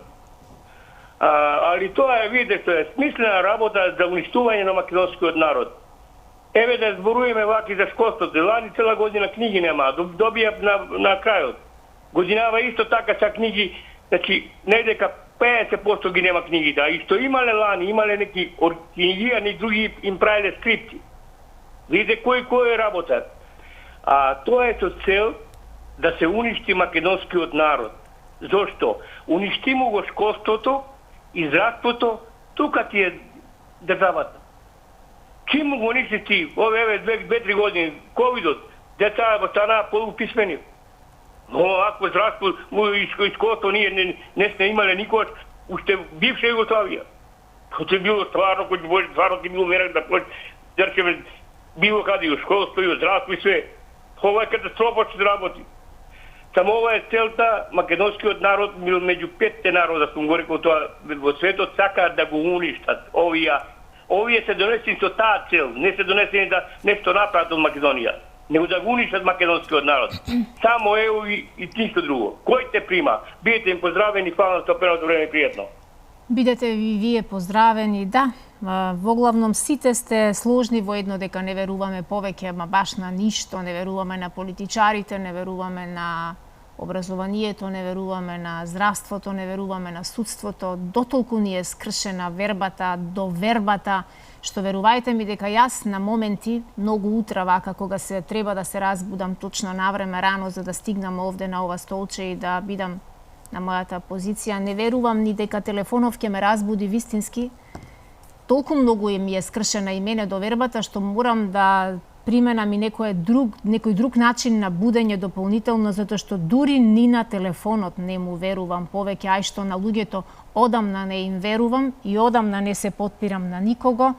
Али тоа е, видите што е, смислена работа за уништување на македонскиот народ. Еве да зборуваме ваки за школството. Лани цела година книги нема, добија на крајот. Годинава исто така са книги, значи не дека 50% ги нема книгите, а и што имале лани, имале неки книги, а ни други им правиле скрипти. Видите кој е работа. Тоа е со цел да се уништи македонскиот народ. Зошто? Уништимо го школството, израството, тука ти е државата. Чим го унищи ове 2-3 години ковидот, деца станаа полуписмени. Но ако здравство иското ние не сме имале никогаш, уште бивша Југославија. Тоа е било стварно, кој може стварно ти било мерак да појде, дерчеме, било каде у школство и у здравство и све. Ова е катастрофа што работи. Само ова е целта, македонскиот народ, меѓу 5 народа, сум го рекол тоа, во светот сакаат да го уништат. Овие се донесени со таа цел, не се донесени да нешто направат од Македонија, него да го уништат македонскиот народ. Само ЕУ и ништо друго. Кој те прима? Бидете им поздравени, фала за опреното време, пријатно. Бидете и вие поздравени, да. Во главном сите сте сложни во едно дека не веруваме повеќе, ама баш на ништо, не веруваме на политичарите, не веруваме на образованието, не веруваме на здравството, не веруваме на судството. Дотолку ни е скршена вербата, довербата, што верувајте ми дека јас на моменти, многу утра вака, кога се треба да се разбудам точно на време рано за да стигнам овде на ова столче и да бидам на мојата позиција, не верувам ни дека телефонов ќе ме разбуди вистински. Толку многу ми е скршена и мене довербата што морам да применам и некој друг начин на будење дополнително, затоа што дури ни на телефонот не му верувам повеќе, ај што на луѓето одамна не им верувам и одамна не се потпирам на никого,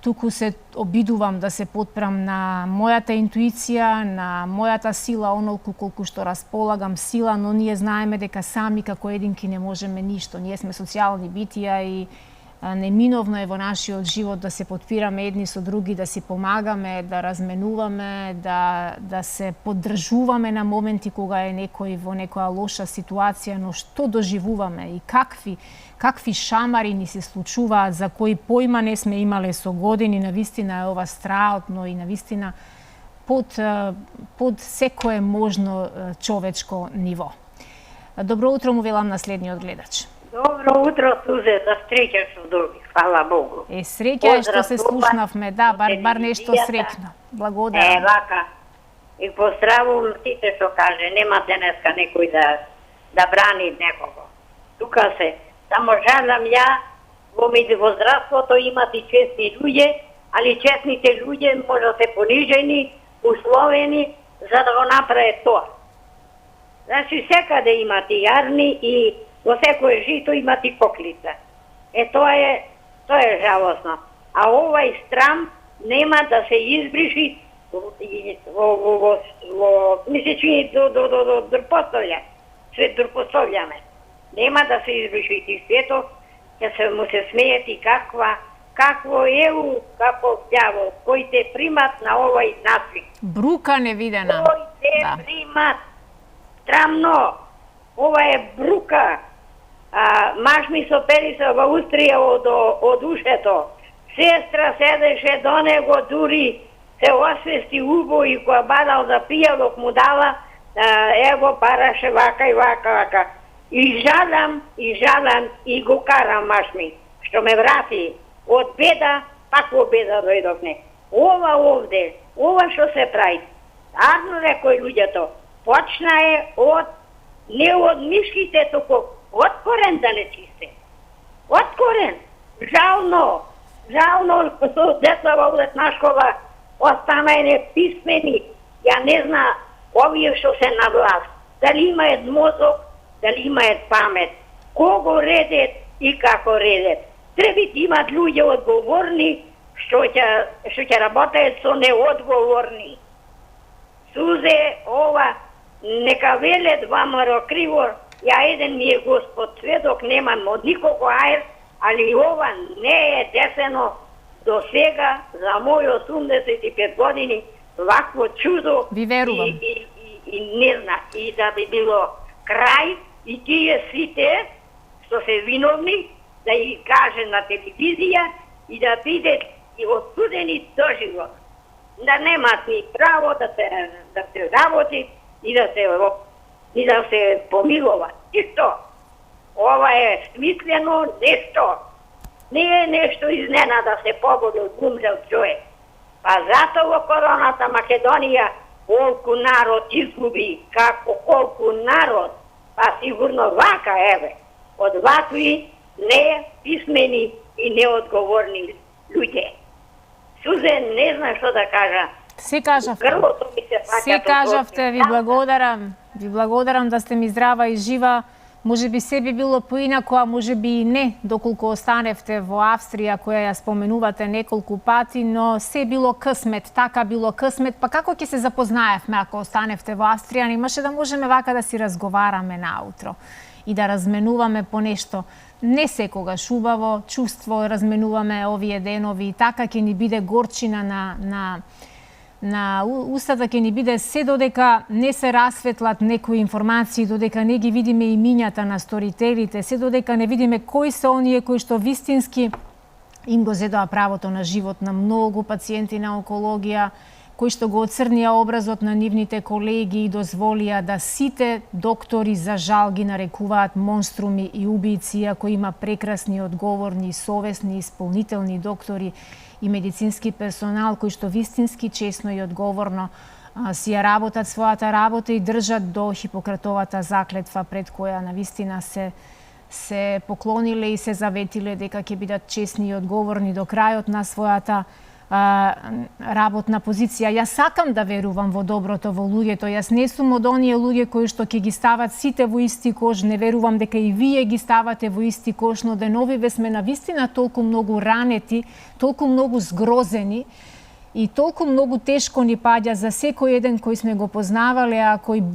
туку се обидувам да се потпирам на мојата интуиција, на мојата сила, онолку колку што располагам сила, но ние знаеме дека сами како единки не можеме ништо. Ние сме социјални битија и неминовно е во нашиот живот да се потпираме едни со други, да си помагаме, да разменуваме, да се поддржуваме на моменти кога е некој во некоја лоша ситуација, но што доживуваме и какви шамари ни се случуваат за кои појма не сме имале со години, навистина е ова страотно и навистина под секое можно човечко ниво. Добро утро му велам на следниот гледач. Добро утро, Сузе, да среќа со други, фала Богу. Среќа е што се слушнавме, да, бар нешто среќно. Благодарам. Вака. И поздравувам сите што каже, нема денеска некој да брани некого. Тука се, само жалам ја, во здравството имат и честни луѓе, али честните луѓе може да се понижени, условени, за да го направи тоа. Значи, секаде имат и јарни и во секој жито имат и поклица. Тоа е жалосно. А овај страм нема да се избриши ми се чини до Друпостављаме. Нема да се избриши и свето, ќе се му се смејат и какво ЕУ, како дјавол, кој те примат на овај начин. Брука невидена. Кој те примат. Страмно. Ова е брука. Маш ми со периса во устрија од ушето. Сестра седеше до него, дури се освести убо и која бадал да пијалок му дала, ево бараше вака и вака. И жалам и го карам маш ми, што ме врати од беда, пак во беда дојдовне. Ова овде, ова што се прави, арно рекој луѓето, почна е не од мишките, туку од корен да не чисте. Од корен. Жално, деца во на школа останаја неписмени. Ја не зна овие што се на власт. Дали имаат мозок, дали имаат памет. Кого редет и како редет. Требит имат луѓе одговорни што ќе работаат со неодговорни. Сузе, ова, нека веле двамаро криво, ја еден ми е Господ сведок, немам од никого аер, али ова не е десено до сега, за мој 85 години, вакво чудо. Ви верувам. И не зна, и да би било крај, и тие сите, што се виновни, да и каже на телевизија, и да бидат и осудени до живот. Да немат ни право да се работи, и да се помилуват. И што? Ова е смислено нешто. Не е нешто изненада се погодил умрел човек. Па зато во короната Македонија колку народ изгуби, колку народ, па сигурно вака, еве, од вакви неписмени и неодговорни луѓе. Сузен, не знам што да кажа. Се кажавте. Грлото ми се пака. Се кажавте, ви благодарам. Ви благодарам да сте ми здрава и жива. Може би се би било поинако, а може би и не, доколку останевте во Австрија, која ја споменувате неколку пати, но се било късмет, така било късмет. Па како ќе се запознаевме ако останевте во Австрија? Немаше да можеме вака да си разговараме наутро и да разменуваме по нешто. Не секогаш убаво чувство разменуваме овие денови и така ќе ни биде горчина на устата, ќе ни биде се додека не се расветлат некои информации, додека не ги видиме имињата на сторителите, се додека не видиме кои се оние кои што вистински им го зедоа правото на живот на многу пациенти на онкологија, кои што го оцрнија образот на нивните колеги и дозволија да сите доктори за жал ги нарекуваат монструми и убијци, ако има прекрасни, одговорни, совесни, исполнителни доктори и медицински персонал кои што вистински, честно и одговорно си ја работат својата работа и држат до Хипократовата заклетва пред која навистина се поклониле и се заветиле дека ќе бидат честни и одговорни до крајот на својата работна позиција. Јас сакам да верувам во доброто во луѓето. Јас не сум од оние луѓе кои што ќе ги стават сите во исти кош. Не верувам дека и вие ги ставате во исти кош, но деновиве сме навистина толку многу ранети, толку многу згрозени и толку многу тешко ни паѓа за секој еден кој сме го познавале, а кој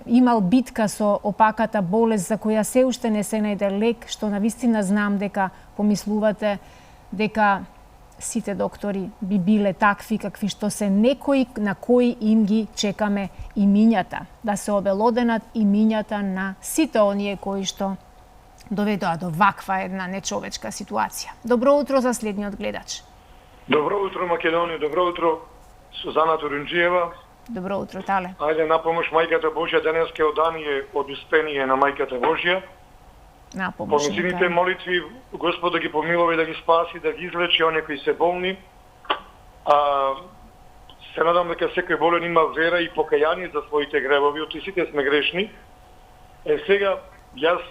имал битка со опаката болест за која се уште не се најде лек, што навистина знам дека помислувате дека сите доктори би биле такви какви што се некои на кои им ги чекаме имињата, да се обелоденат имињата на сите оние кои што доведоа до ваква една нечовечка ситуација. Добро утро за следниот гледач. Добро утро, Македонија, добро утро, Сузана Турунџиева. Добро утро, Тале. Ајде на помош Мајката Божја, денеска одание од успение на Мајката Божја. На помош. Помислите молитви, Господ да ги помилува и да ги спаси, да ги излечи оние кои се болни. Се надам дека секој болен има вера и покаяние за своите гревови, оти сите сме грешни. Сега, јас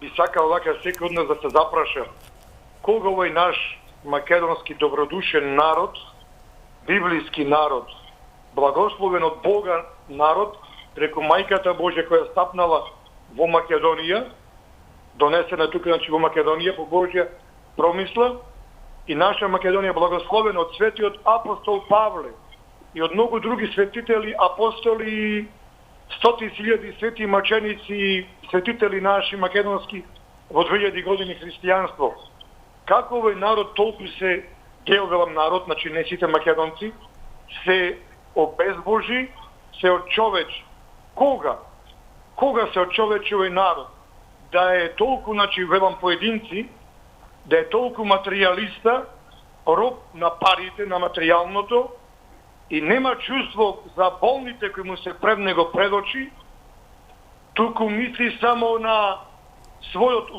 би сакал вака секој од нас да се запраша кога овој наш македонски добродушен народ, библиски народ, благословен од Бога народ, преку Мајката Божја која стапнала во Македонија, донесена тука, значи во Македонија по Божја промисла, и наша Македонија благословена од светиот апостол Павле и од многу други светители, апостоли, стоти илјади свети маченици, светители наши македонски во 2000 години христијанство. Како овој народ толку се геовелам народ, значи не сите македонци, се обезбожи, се очовечи. Кога се очовечи овој народ? Да е толку, значи, велам поединци, да е толку материјалиста, роб на парите, на материјалното, и нема чувство за болните кои му се пред него предочи, туку мисли само на својот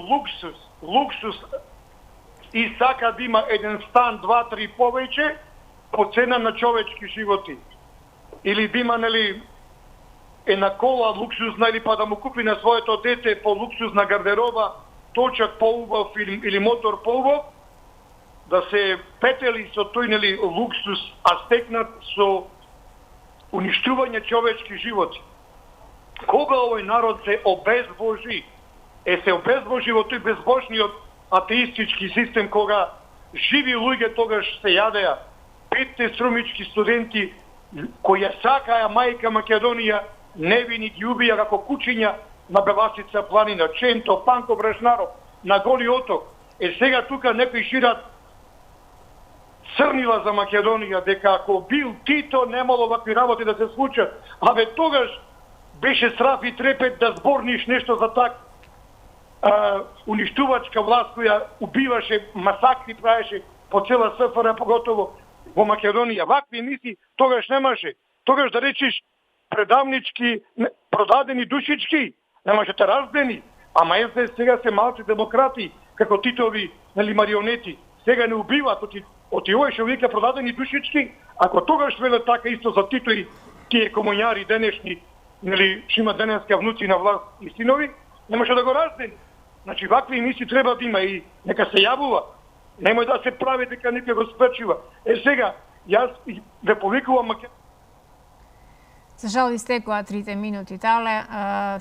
луксус и сака да има еден стан, 2-3 повеќе по цена на човечки животи. Или да има, нели, една кола луксузна, или па да му купи на своето дете по луксузна гардероба, точак поубав или мотор поубав, да се петели со тој, нели, луксус, а стекнат со уништување човечки животи. Кога овој народ се обезбожи, се обезбожи во тој безбожниот атеистички систем, кога живи луѓе тогаш се јадеа, 5 струмички студенти кои ја сакаја мајка Македонија, невини ги убија како кучиња на Беласица планина, Ченто, Панко, Брашнаро, на Голи оток. Сега тука некои шират црнила за Македонија, дека ако бил Тито, немало вакви работи да се случат. Тогаш беше страф и трепет да зборниш нешто за так уништувачка власт која убиваше, масакри правеше по цела СФР, поготово во Македонија. Вакви мисли тогаш немаше. Тогаш да речиш предавнички, продадени душички, немаше те раздени. Ама сега се малци демократи, како Титови, нели, марионети. Сега не убиват од овој што вика продадени душички. Ако тогаш велат така исто за Тито и тие комуњари денешни, нели, што има денеска внуци на власт и синови, немаше да го раздени. Значи, вакви емисии треба да има и нека се јавува. Немој да се прави дека некој го спречува. Сега, јас ве повикувам За жал истекоа 3 минути, тале.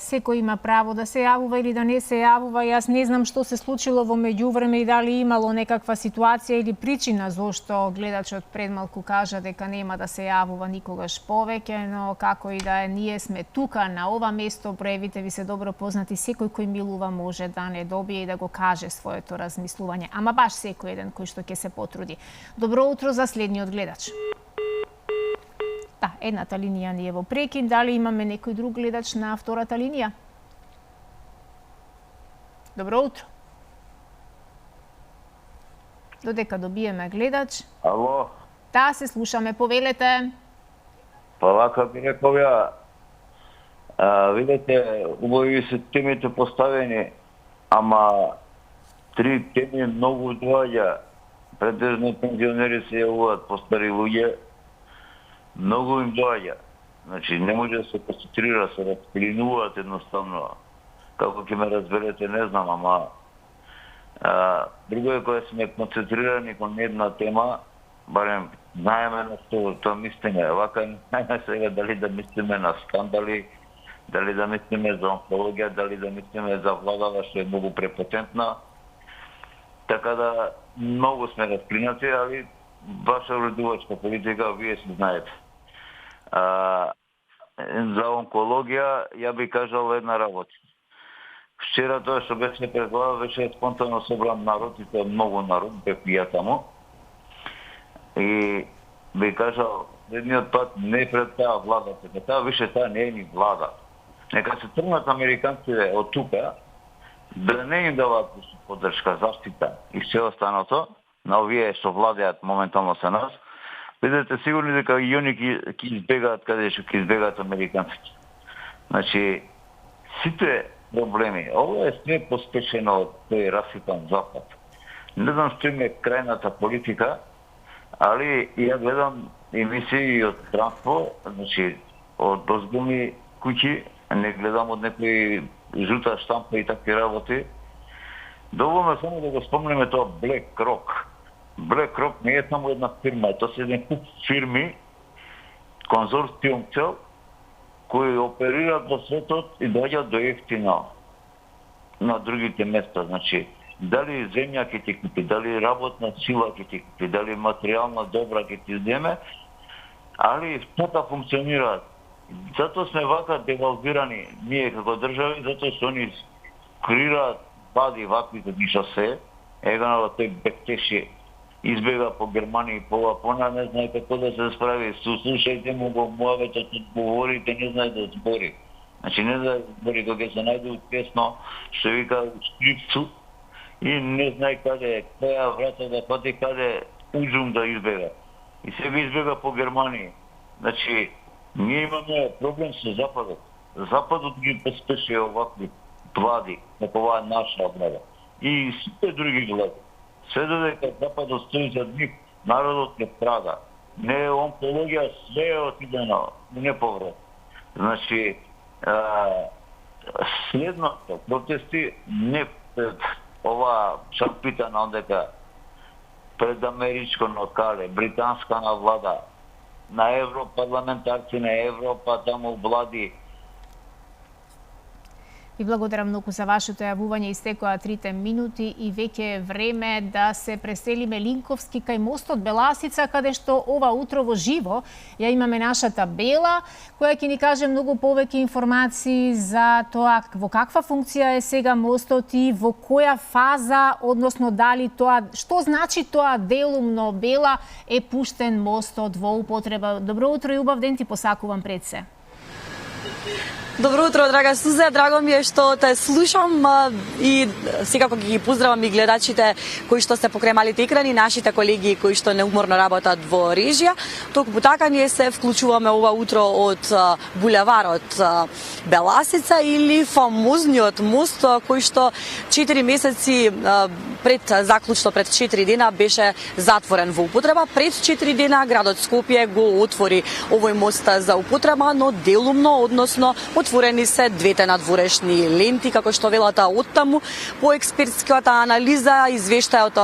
Секој има право да се јавува или да не се јавува. Јас не знам што се случило во меѓувреме и дали имало некаква ситуација или причина зошто гледачот пред малку кажа дека нема да се јавува никогаш повеќе, но како и да е, ние сме тука на ова место, пројавите ви се добро познати, секој кој милува може да не добие и да го каже своето размислување, ама баш секој еден кој што ќе се потруди. Добро утро за следниот гледач. Да, едната линија ни е во прекин. Дали имаме некој друг гледач на втората линија? Добро утро. Додека добиеме гледач. Ало. Да, се слушаме, повелете. Па вака би рекол ја, видите, убави се темите поставени, ама 3 теми многу доаѓа. Предежно пензионери се јавуваат, постари луѓе, многу им доаѓа. Значи, не може да се концентрира, се разпилинуваат едноставно. Како ќе ме разберете, не знам, ама друго е кога сме концентрирани кон една тема, барем знаеме на тоа мислиме. Вака не знаеме сега дали да мислиме на скандали, дали да мислиме за онкологија, дали да мислиме за владава што е многу препотентна. Така да, многу сме разклинати, али ваша уредувачка политика, вие се знаете. За онкологија, ја би кажал една работа. Вчера тоа што беше пред влада, беше спонтано собран народ, и тоа многу народ, бев и ја таму. И би кажал, едниот пат не пред таа влада, таа више таа не е ни влада. Нека се тргнат американците од тука, да не им даваат поддршка, заштита и се останато на овие што владеат моментално се нас, бидете сигурни дека и они ќе избегаат каде што ќе избегаат американците. Значи, сите проблеми, ова е све поспешено од тој расипан запад. Не знам што им е крајната политика, али ја гледам емисии од Транспо, значи од озбилни куќи, не гледам од некои жута штампа и такви работи. Доволно само да го спомнеме тоа BlackRock. BlackRock не е само една фирма, тоа се еден куп фирми, конзорциум цел, кои оперираат во светот и доаѓаат до ефтино на другите места. Значи, дали земја ќе ти купи, дали работна сила ќе ти купи, дали материјална добра ќе ти земе, али тоа функционираат. Затоа сме вака девалвирани ние како држави, затоа што они креираат бади ваквите што се. Еганова тој бектеши избега по Германија и по Лапона, не знае како да се справи. Слушајте му го муаветот, говорите, не знае да збори. Значи не знае да збори, кога се најде утесно, што вика штрипцу, и не знае каде, која врата да пати, каде ужум да избега. И себе избега по Германија. Значи, ние имаме проблем со Западот. Западот ги поспеши овакви влади, како оваа наша влада. И сите други влади. Се додека Западот стои за нив, народот не страда. Не е онкологија, све е отидено, не поврат. Значи, следното, протести не пред ова шарпитана ondека пред америчко нокале, британска на влада, на европарламентарци, на Европа, таму влади. Ви благодарам многу за вашето јавување. Истекоа 3 минути и веќе е време да се преселиме линковски кај мостот Беласица, каде што ова утро во живо ја имаме нашата Бела, која ќе ни каже многу повеќе информации за тоа во каква функција е сега мостот и во која фаза, односно дали тоа, што значи тоа делумно, Бела, е пуштен мостот во употреба. Добро утро и убав ден ти посакувам пред се. Добро утро, драга Сузе, драго ми е што те слушам и секако ги поздравам и гледачите кои што се покрај малите екрани, нашите колеги кои што неуморно работат во режија. Токму така ние се вклучуваме ова утро од булеварот Беласица или фамозниот мост кој што 4 месеци пред заклучно пред 4 дена беше затворен во употреба. Пред 4 дена градот Скопје го отвори овој мост за употреба, но делумно, односно од отворени се двете надворешни ленти, како што велата оттаму. По експертската анализа, извештајот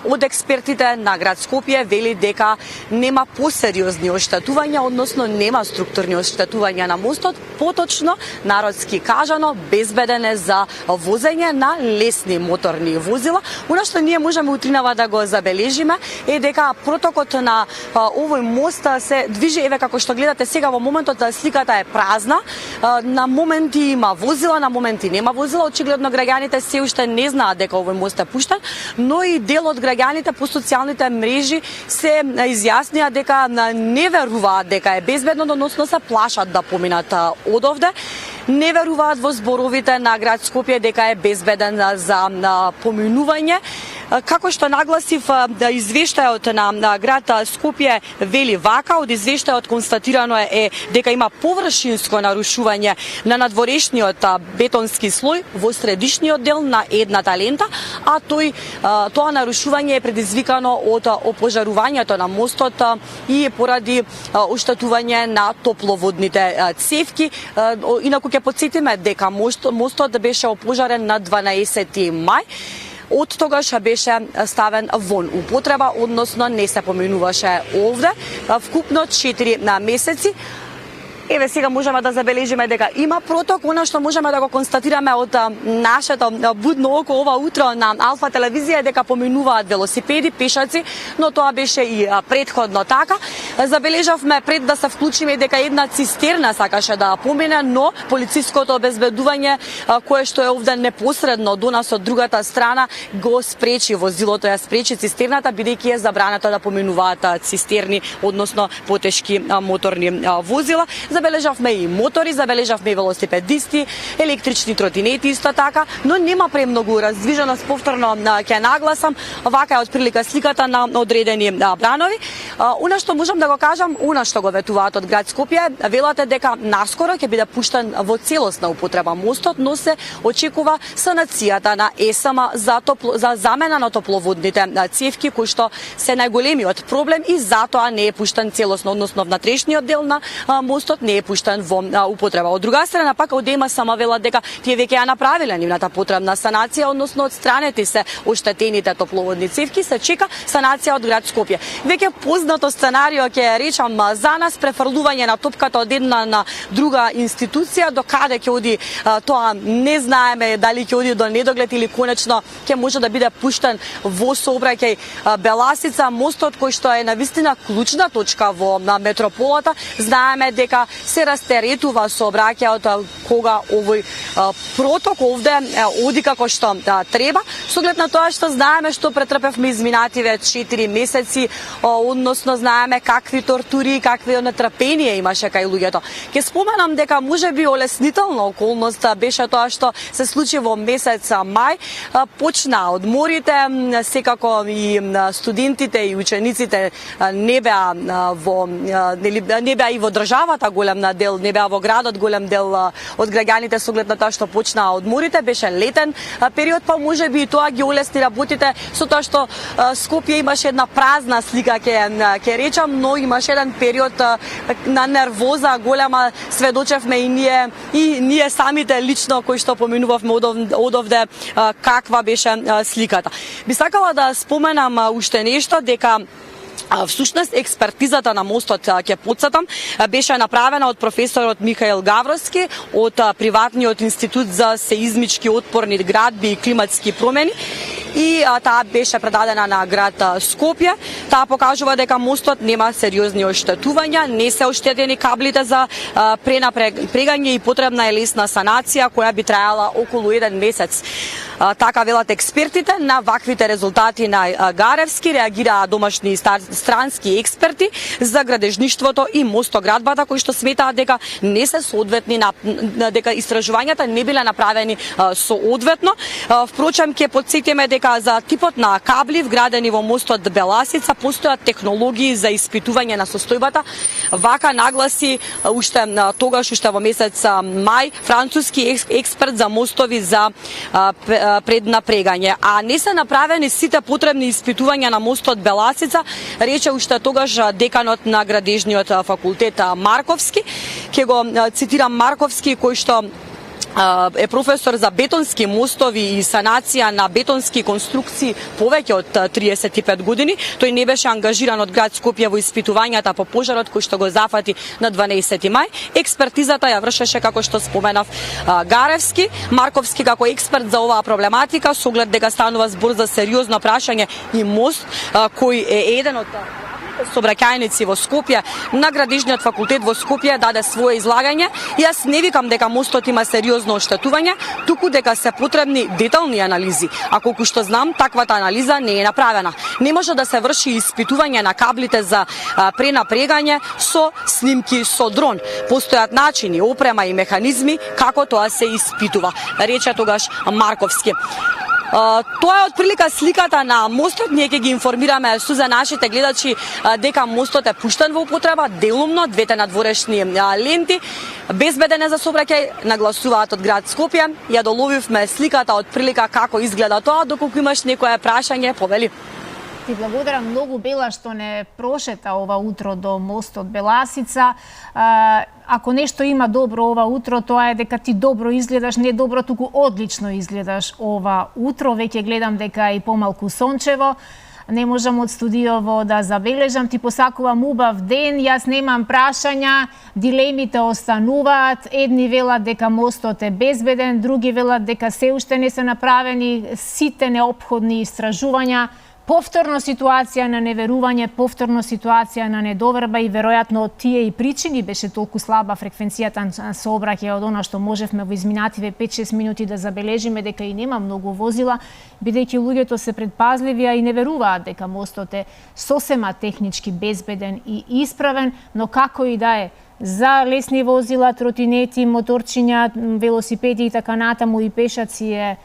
од експертите на град Скопје вели дека нема посериозни оштетувања, односно нема структурни оштетувања на мостот, поточно, народски кажано, безбеден е за возење на лесни моторни возила. Она што ние можеме утринава да го забележиме е дека протокот на овој мост се движи, еве како што гледате сега во моментот сликата е празна, на моменти има возила, на моменти нема возила, очигледно граѓаните се уште не знаат дека овој мост е пуштен, но и дел од граѓаните по социјалните мрежи се изјаснија дека не веруваат дека е безбедно, односно се плашат да поминат одовде. Не веруваат во зборовите на град Скопје дека е безбеден за поминување. Како што нагласив, извештајот на град Скопје вели вака, од извештајот констатирано е дека има површинско нарушување на надворешниот бетонски слој во средишниот дел на едната лента, а тоа нарушување е предизвикано од опожарувањето на мостот и поради оштетување на топловодните цевки. Инаку ќе потсетиме дека мостот беше опожарен на 12 мај. Од тогаш беше ставен вон употреба, односно не се поминуваше овде вкупно 4 месеци. Еве сега можеме да забележиме дека има проток, она што можеме да го констатираме од нашето будно око ова утро на Алфа телевизија е дека поминуваат велосипеди, пешаци, но тоа беше и претходно така. Забележавме пред да се вклучиме дека една цистерна сакаше да помине, но полициското обезбедување кое што е овде непосредно до нас од другата страна го спречи возилото, ја спречи цистерната, бидејќи е забрането да поминуваат цистерни, односно потешки моторни возила. Забележавме и мотори, забележавме и велосипедисти, електрични тротинети исто така, но нема премногу раздвиженост. Повторно ќе нагласам, вака е отприлика сликата на одредени бранови. Она што можам да го кажам, она што го ветуваат од град Скопје, велате дека наскоро ќе биде пуштен во целосна употреба мостот, но се очекува санацијата на ЕСМ за замена на топловодните цевки, кои што се најголемиот проблем и затоа не е пуштен целосно, односно внатрешниот дел на мостот не е пуштен во употреба. Од друга страна пак од ЕМА сама велат дека тие веќе ја направиле нивната потребна санација, односно одстранети се оштетените топловодни цевки, се чека санација од град Скопје. Веќе познато сценарио ќе речам за нас, префрлување на топката од една на друга институција, до каде ќе оди тоа не знаеме, дали ќе оди до недоглед или конечно ќе може да биде пуштен во сообраќај Беласица, мостот кој што е навистина клучна точка во метрополата. Знаеме дека се растеретува сообраќајот кога овој проток овде оди како што треба, со оглед на тоа што знаеме што претрпевме изминативе 4 месеци, односно знаеме какви тортури и какви нетрпение имаше кај луѓето. Ќе споменам дека можеби олеснителна околност беше тоа што се случи во месец мај, почна одморите, секако и студентите и учениците не беа и во државата голем дел, не беа во градот голем дел од граѓаните со оглед на тоа што почнаа одморите, беше летен период, па можеби и тоа ги олесни работите со тоа што Скопје имаше една празна слика, ќе речам, но имаше еден период на нервоза голема, сведочевме и ние самите лично кои што поминувавме одовде каква беше сликата. Би сакала да споменам уште нешто, дека всушност експертизата на мостот, ќе потсетам, беше направена од професорот Михаил Гавровски од приватниот институт за сеизмички отпорни градби и климатски промени и таа беше предадена на град Скопје. Таа покажува дека мостот нема сериозни оштетувања, не се оштетени каблите за пренапрегање и потребна е лесна санација која би трајала околу 1 месец. Така велат експертите. На ваквите резултати на Гаревски реагираа домашни и странски експерти за градежништвото и мостоградбата, кои што сметаат дека не се соодветни, дека истражувањата не биле направени соодветно. Впрочем, ќе потсетиме дека дека за типот на кабли вградени во мостот Беласица постојат технологии за испитување на состојбата. Вака нагласи уште тогаш, уште во месец мај, француски експерт за мостови за преднапрегање. А не се направени сите потребни испитувања на мостот Беласица, рече уште тогаш деканот на градежниот факултет Марковски. Ќе го цитирам Марковски, кој што е професор за бетонски мостови и санација на бетонски конструкции повеќе од 35 години. Тој не беше ангажиран од град Скопје во испитувањата по пожарот кој што го зафати на 12 мај. Експертизата ја вршеше, како што споменав, Гаревски. Марковски како експерт за оваа проблематика, со оглед дека станува збор за сериозно прашање и мост кој е еден од сообраќајници во Скопје, на градежниот факултет во Скопје даде свое излагање. Јас не викам дека мостот има сериозно оштетување, туку дека се потребни детални анализи. А колку што знам, таквата анализа не е направена. Не може да се врши испитување на каблите за пренапрегање со снимки со дрон. Постојат начини, опрема и механизми како тоа се испитува, рече тогаш Марковски. Тоа е отприлика сликата на мостот. Ние ќе ги информираме за нашите гледачи дека мостот е пуштен во употреба делумно, двете надворешни ленти безбеден е за сообраќај, нагласуваат од град Скопје. Ја доловивме сликата отприлика како изгледа тоа, доколку имаш некое прашање, повели. Ти благодарам многу, Бела, што не прошета ова утро до мостот Беласица. Ако нешто има добро ова утро, тоа е дека ти добро изгледаш, не добро, туку одлично изгледаш ова утро. Веќе гледам дека е и помалку сончево. Не можам од студиово да забележам. Ти посакувам убав ден, јас немам прашања, дилемите остануваат. Едни велат дека мостот е безбеден, други велат дека се уште не се направени сите неопходни истражувања. Повторно ситуација на неверување, повторно ситуација на недоверба и веројатно од тие и причини беше толку слаба фреквенцијата на сообраќај од она што можевме во изминативе 5-6 минути да забележиме дека и нема многу возила, бидејќи луѓето се предпазливи и не веруваат дека мостот е сосема технички безбеден и исправен, но како и да е, за лесни возила, тротинети, моторчиња, велосипеди и така натаму и пешаци е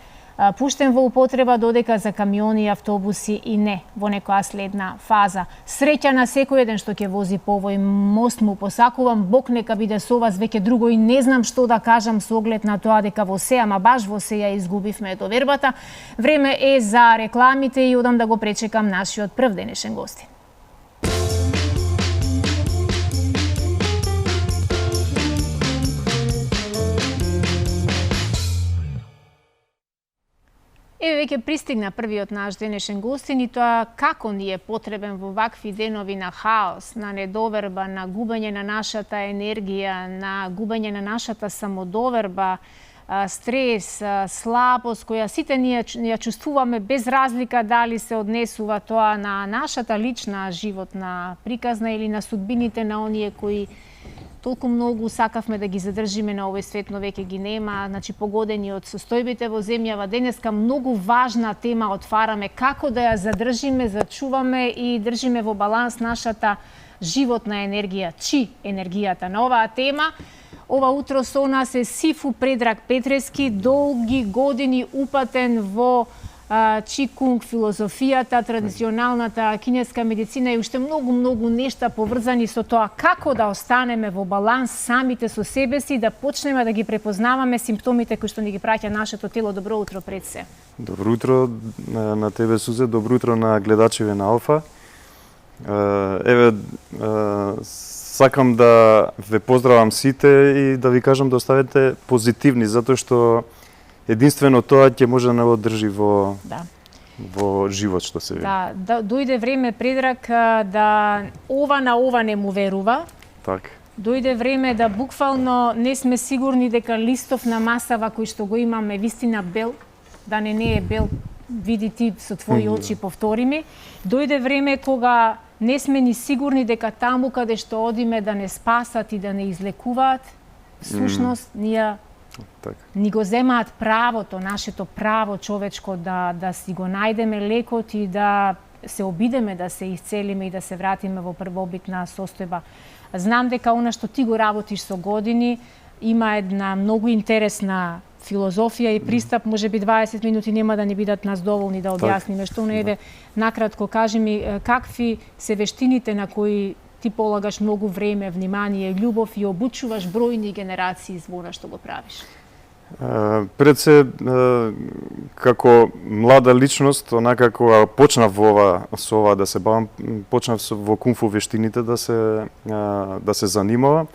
пуштен во употреба, додека за камиони и автобуси и не во некоја следна фаза. Среќа на секој еден што ќе вози по овој мост, му посакувам. Бог нека биде со вас, веќе друго и не знам што да кажам со оглед на тоа дека во се, ама баш во се ја изгубивме довербата. Време е за рекламите и одам да го пречекам нашиот прв денешен гостин. Еве веќе пристигна првиот наш денешен гостин и тоа како ни е потребен во вакви денови на хаос, на недоверба, на губење на нашата енергија, на губење на нашата самодоверба, стрес, слабост, која сите ние ја чувствуваме без разлика дали се однесува тоа на нашата лична животна приказна или на судбините на оние кои толку многу сакавме да ги задржиме на овој свет, но веќе ги нема, значи погодени од состојбите во земјава. Денеска многу важна тема отвараме, како да ја задржиме, зачуваме и држиме во баланс нашата животна енергија, енергијата. На оваа тема ова утро со нас е Сифу Предраг Петрески, долги години упатен во Чикунг, филозофијата, традиционалната кинеска медицина и уште многу нешта поврзани со тоа како да останеме во баланс самите со себе си, да почнеме да ги препознаваме симптомите кои што ни ги праќа нашето тело. Добро утро пред се. Добро утро на тебе, Сузе, добро утро на гледачите на Алфа. Еве, сакам да ве поздравам сите и да ви кажам да оставите позитивни, затоа што единствено тоа ќе може да не одржи во живот, што се вели. Да, дојде време, Предраг, да на ова не му верува. Так. Дојде време да буквално не сме сигурни дека листов на масава кој што го имаме вистина бел, да не е бел, види ти со твои очи, повтори ми. Дојде време кога не сме ни сигурни дека таму каде што одиме да не спасат и да не излекуваат, всушност ние ни го земаат правото, нашето право човечко да си го најдеме лекот и да се обидеме да се исцелиме и да се вратиме во првобитна состојба. Знам дека она што ти го работиш со години има една многу интересна филозофија и пристап, може би 20 минути нема да ни бидат нас доволни да објасниме што не е. Накратко кажи ми какви се вештините на кои ти полагаш многу време, внимание, љубов и обучуваш бројни генерации во она што го правиш? Пред се, како млада личност, онака кога почнав со ова да се бавам, почнав во кунфу вештините да се занимавам.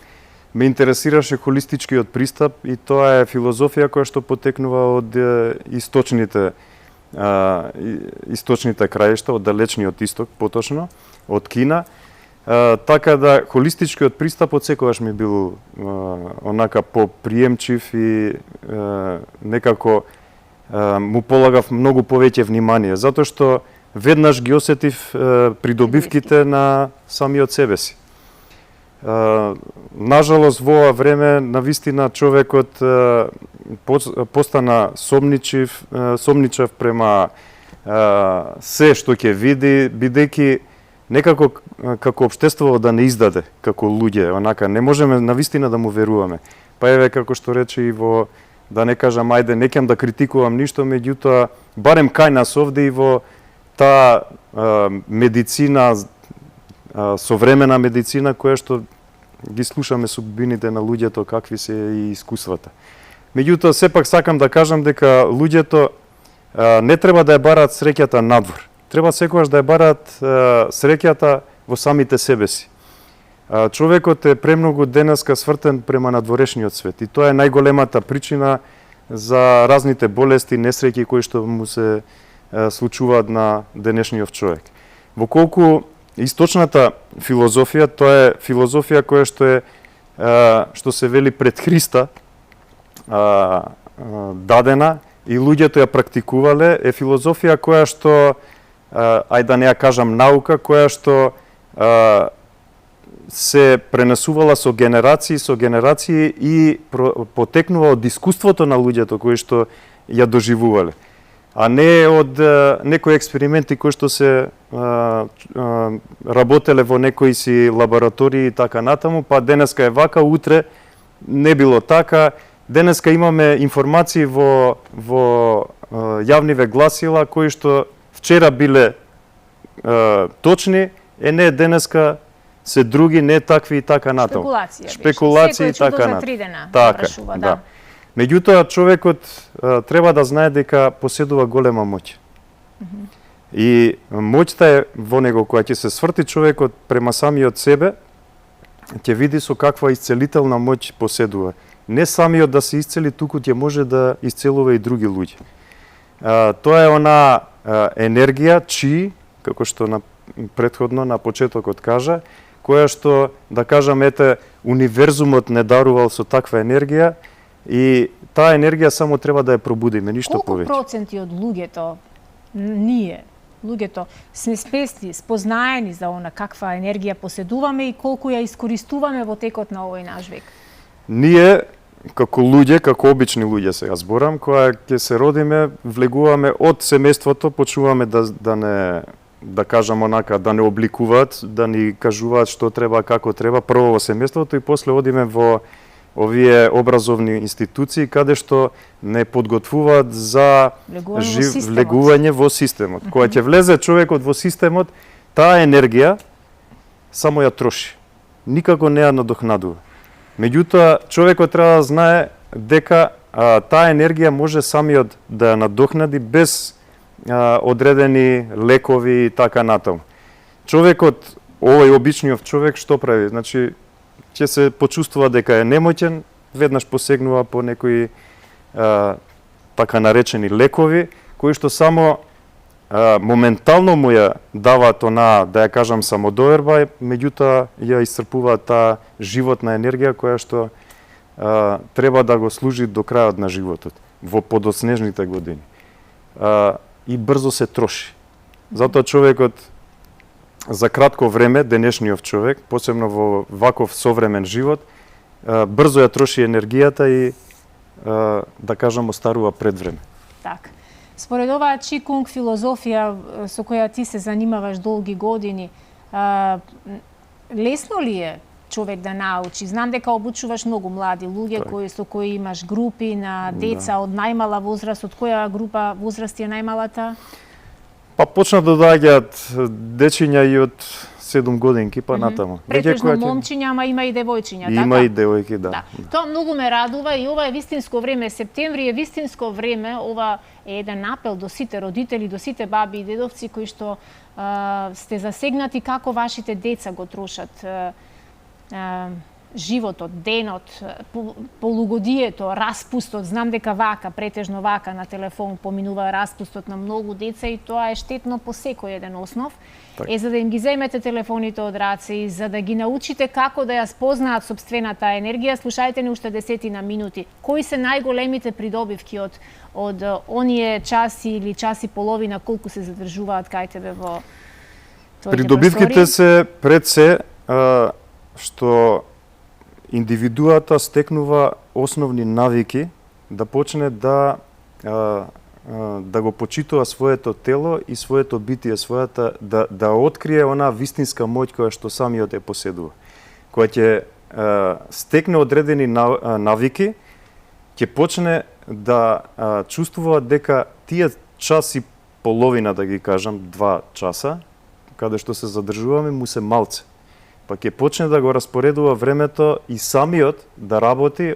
Ме интересираше холистичкиот пристап и тоа е филозофија која што потекнува од источните краишта, од далечниот исток, поточно, од Кина. Така да холистичкиот пристап од секогаш ми бил онака поприемчив и некако му полагав многу повеќе внимание, затоа што веднаш ги осетив придобивките на самиот себе си. Нажалост во ова време навистина човекот постана сомничав према се што ќе види, бидејќи некако како општество да не издаде како луѓе, онака не можеме навистина да му веруваме. Па еве како што рече и во, да не кажам ајде, не ќе да критикувам ништо, меѓутоа барем кај нас овде и во таа медицина, современа медицина која што ги слушаме судбините на луѓето, какви се и искуствата. Меѓутоа сепак сакам да кажам дека луѓето не треба да ја бараат среќата надвор. Треба секогаш да ја бараат среќата во самите себе си. Човекот е премногу денеска свртен према надворешниот свет и тоа е најголемата причина за разните болести, несреќи кои што му се случуваат на денешниот човек. Во колку источната филозофија, тоа е филозофија која што се вели пред Христа дадена и луѓето ја практикувале, е филозофија која што ајде да не ја кажам наука, која што се пренесувала со генерации и потекнува од искуството на луѓето кои што ја доживувале, а не од некои експерименти кои што се работеле во некои си лаборатории и така натаму, па денеска е вака, утре не било така. Денеска имаме информации во јавниве гласила кои што вчера биле точни, не денеска се други, не такви и така натаму. Шпекулации и така натаму. Така, да. Меѓутоа, човекот треба да знае дека поседува голема моќ. И моќта е во него, која ќе се сврти човекот према самиот себе, ќе види со каква исцелителна моќ поседува. Не самиот да се исцели, туку ќе може да исцелува и други луѓе. Тоа е она енергија, како што претходно на почетокот кажа, која што, да кажам, универзумот не дарувал со таква енергија, и таа енергија само треба да ја пробудиме, ништо повеќе. Колку проценти од луѓето, луѓето, сме спесни, спознаени за она каква енергија поседуваме и колку ја искористуваме во текот на овој наш век? Ние, како луѓе, како обични луѓе сега зборам, која ќе се родиме, влегуваме од семејството, почнуваме да кажам онака, да не обликуваат, да ни кажуваат што треба, како треба, прво во семејството и после одиме во овие образовни институции каде што не подготвуваат за влегување во системот. Кога ќе влезе човекот во системот, таа енергија само ја троши. Никако не ја надокнадува. Меѓутоа, човекот треба да знае дека таа енергија може самиот да ја надокнади без одредени лекови и така натаму. Човекот, овој обичниот човек, што прави? Значи, ќе се почувствува дека е немоќен, веднаш посегнува по некои така наречени лекови, кои што само моментално му ја даваат она, да ја кажам, самодоверба, меѓутоа ја исцрпуваат таа животна енергија која што треба да го служи до крајот на животот, во подоснежните години. И брзо се троши. Затоа човекот за кратко време, денешниот човек, посебно во ваков современ живот, брзо ја троши енергијата и, да кажам, остарува пред време. Так. Според оваа Чи-кунг филозофија со која ти се занимаваш долги години, лесно ли е човек да научи? Знам дека обучуваш многу млади луѓе со кои имаш групи на деца од најмала возраст. Од која група возраст е најмалата? Па почна да доаѓаат дечиња и од 7 годинки па натаму. Претежно момчиња, ама има и девојчиња, така? Има и девојки, да. Тоа многу ме радува и ова е вистинско време. Септември е вистинско време. Ова е еден апел до сите родители, до сите баби и дедовци кои што сте засегнати како вашите деца го трошат животот, денот, полугодието, распустот. Знам дека вака, претежно вака на телефон поминува распустот на многу деца и тоа е штетно по секој еден основ. За да им ги земете телефоните од раце и за да ги научите како да ја спознаат собствената енергија, слушајте не уште 10 минути. Кои се најголемите придобивки од оние часи или час и половина колку се задржуваат кај тебе во твоите придобивките се пред се што индивидуата стекнува основни навики да почне да го почитува своето тело и своето битие, да открие она вистинска моќ која што самиот е поседува. Која ќе стекне одредени навики, ќе почне да чувствува дека тие час и половина, да ги кажам, 2 часа, каде што се задржуваме, му се малце. Па ќе почне да го распоредува времето и самиот да работи,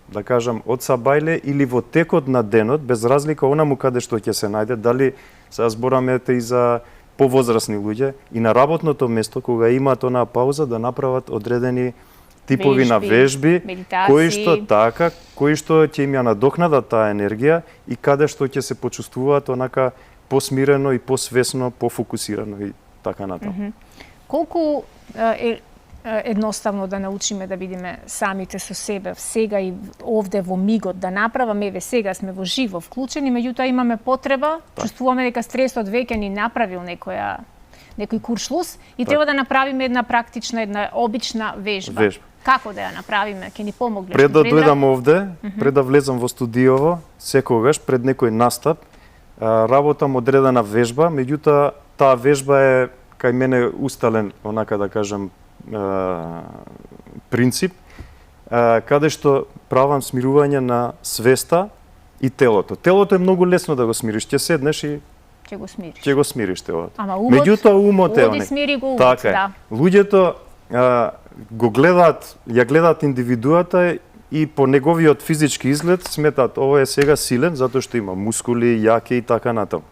да кажам, од сабајле или во текот на денот, без разлика онаму каде што ќе се најде, дали се збораме и за повозрасни луѓе, и на работното место, кога имаат онаа пауза, да направат одредени типови на вежби, кои што ќе им ја надокнадат таа енергија и каде што ќе се почувствуваат онака посмирено и посвесно, пофокусирано и така натаму. Колку е едноставно да научиме да бидеме самите со себе сега и овде во мигот да направаме, еве сега сме во живо вклучени, меѓутоа имаме потреба, чувствуваме дека стресот веќе ни направил некој куршлус и треба да направиме една практична, една обична вежба. Како да ја направиме? Ќе ни помогнеш? Пред да дојдам овде, пред да влезам во студиово, секогаш пред некој настап, работам одредена вежба, меѓутоа таа вежба е кај мене устален, онака да кажам, принцип, каде што правам смирување на свеста и телото. Телото е многу лесно да го смириш, ќе седнеш и ќе го смириш телото. Меѓутоа умот е така е. Луѓето го гледаат, ја гледаат индивидуата и по неговиот физички изглед сметаат ова е сега силен затоа што има мускули, јаки и така натаму.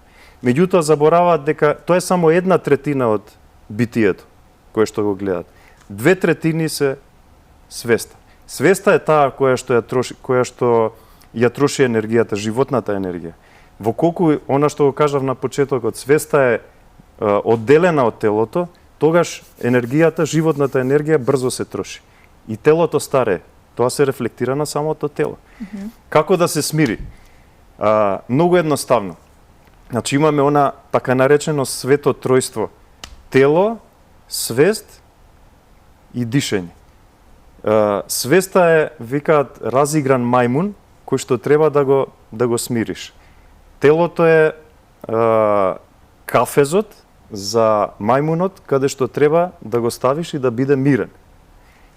Меѓутоа забораваат дека тоа е само 1/3 од битието кое што го гледаат. 2/3 се свеста. Свеста е таа која што ја троши енергијата, животната енергија. Во колку она што го кажав на почетокот, свеста е одделена од телото, тогаш енергијата, животната енергија брзо се троши. И телото старее. Тоа се рефлектира на самото тело. Како да се смири? Многу едноставно. Значи имаме она така наречено свето тројство. Тело, свест и дишење. Свеста е, викаат, разигран мајмун, кој што треба да го смириш. Телото е кафезот за мајмунот, каде што треба да го ставиш и да биде мирен.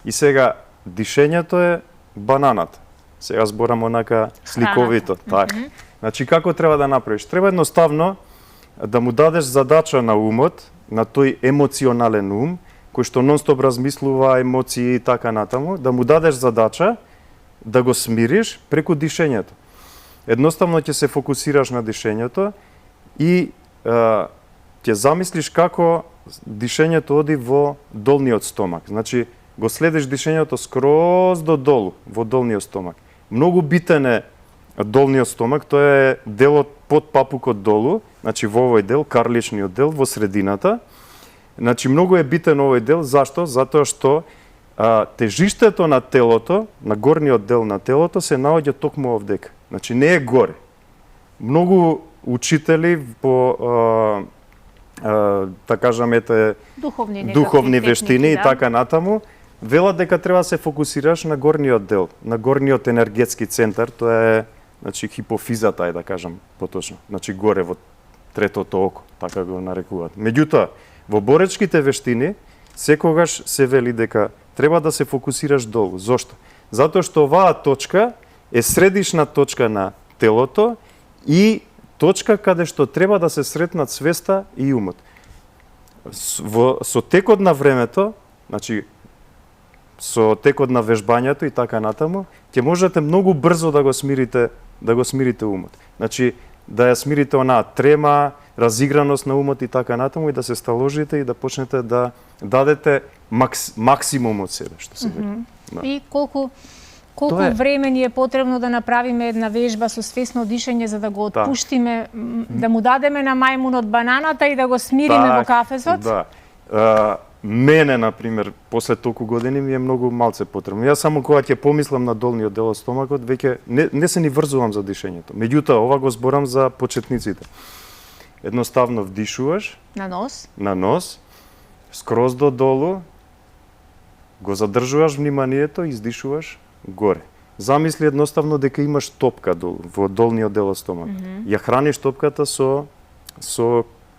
И сега, дишењето е бананата. Сега зборам онака сликовито. Така. Значи, како треба да направиш? Треба едноставно да му дадеш задача на умот, на тој емоционален ум, кој што нонстоп размислува емоции и така натаму, да му дадеш задача да го смириш преку дишењето. Едноставно ќе се фокусираш на дишењето и ќе замислиш како дишењето оди во долниот стомак. Значи, го следиш дишењето скроз до долу, во долниот стомак. Многу битен е долниот стомак, тоа е делот под папукот долу, значи во овој дел, карличниот дел, во средината. Значи, многу е битен овој дел, зашто? Затоа што тежиштето на телото, на горниот дел на телото, се наоѓа токму овдека. Значи, не е горе. Многу учители по, да кажаме, духовни вештини и така натаму, велат дека треба да се фокусираш на горниот дел, на горниот енергетски центар, тоа е, значи, хипофизата, да кажам поточно. Значи, горе во третото око, така го нарекуваат. Меѓутоа, во боречките вештини, секогаш се вели дека треба да се фокусираш долу. Зошто? Затоа што оваа точка е средишна точка на телото и точка каде што треба да се сретнат свеста и умот. Со текот на времето, значи со текот на вежбањето и така натаму, ќе можете многу брзо да го смирите умот. Значи да ја смирите онаа трема, разиграност на умот и така натаму и да се сталожите и да почнете да дадете максимум од себе, што се вели. Да. И колку време ни е потребно да направиме една вежба со свесно дишење за да го отпуштиме, да му дадеме на мајмунот бананата и да го смириме во кафезот? Да. Мене, например, после толку години ми е многу малце потребно. Јас само кога ќе помислам на долниот дел од стомакот, веќе не се ни врзувам за дишењето. Меѓутоа, ова го зборам за почетниците. Едноставно вдишуваш на нос, скроз до долу, го задржуваш вниманието и издишуваш горе. Замисли едноставно дека имаш топка во долниот дел од стомакот. Ја храниш топката со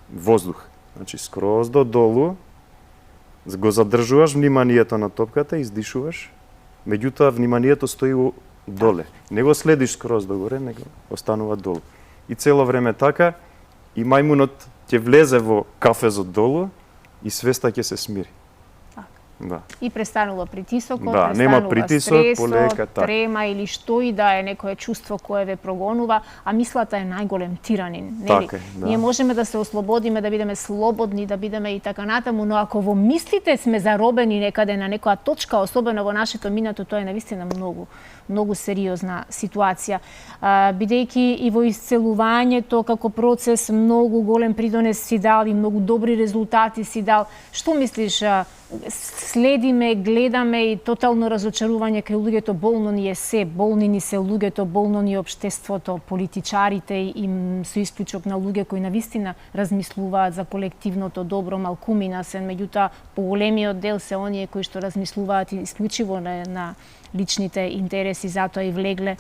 воздух. Значи, скроз до долу, го задржуваш вниманието на топката и издишуваш, меѓутоа вниманието стои доле. Не го следиш скроз догоре, него останува долу. И цело време така, и мајмунот ќе влезе во кафезот долу и свеста ќе се смири. Да. И престанува притисокот, нема притисок, стресот, полека, трема или што и да е некое чувство кое ве прогонува, а мислата е најголем тиранин, нели? Така, да. Ние можеме да се ослободиме, да бидеме слободни, да бидеме и така натаму, но ако во мислите сме заробени некаде на некоја точка, особено во нашето минато, тоа е навистина многу сериозна ситуација. Бидејќи и во исцелувањето како процес многу голем придонес си дал и многу добри резултати си дал. Што мислиш, следиме, гледаме и тотално разочарување кај луѓето, болно ни е се, болни ни се луѓето, болно ни е општеството, политичарите и со исклучок на луѓе кои навистина размислуваат за колективното добро, малкумина се, меѓутоа поголемиот дел се оние кои што размислуваат исклучиво на личните интереси, затоа и влегле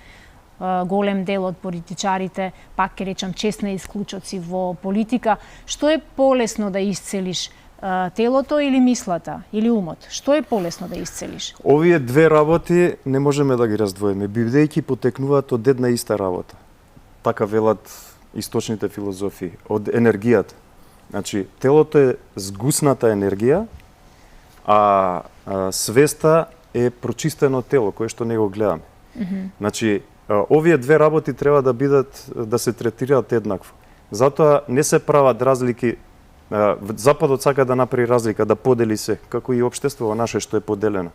голем дел од политичарите, пак ќе речам честни исклучоци во политика. Што е полесно да исцелиш? Телото или мислата, или умот? Што е полесно да исцелиш? Овие две работи не можеме да ги раздвоиме, бидејќи потекнуваат од една иста работа. Така велат источните филозофии, од енергијата. Значи, телото е згусната енергија, а свеста е прочистено тело, кое што не го гледаме. Значи, овие две работи треба да се третираат еднакво. Затоа не се прават разлики. Западот сака да направи разлика, да подели се, како и општеството наше што е поделено.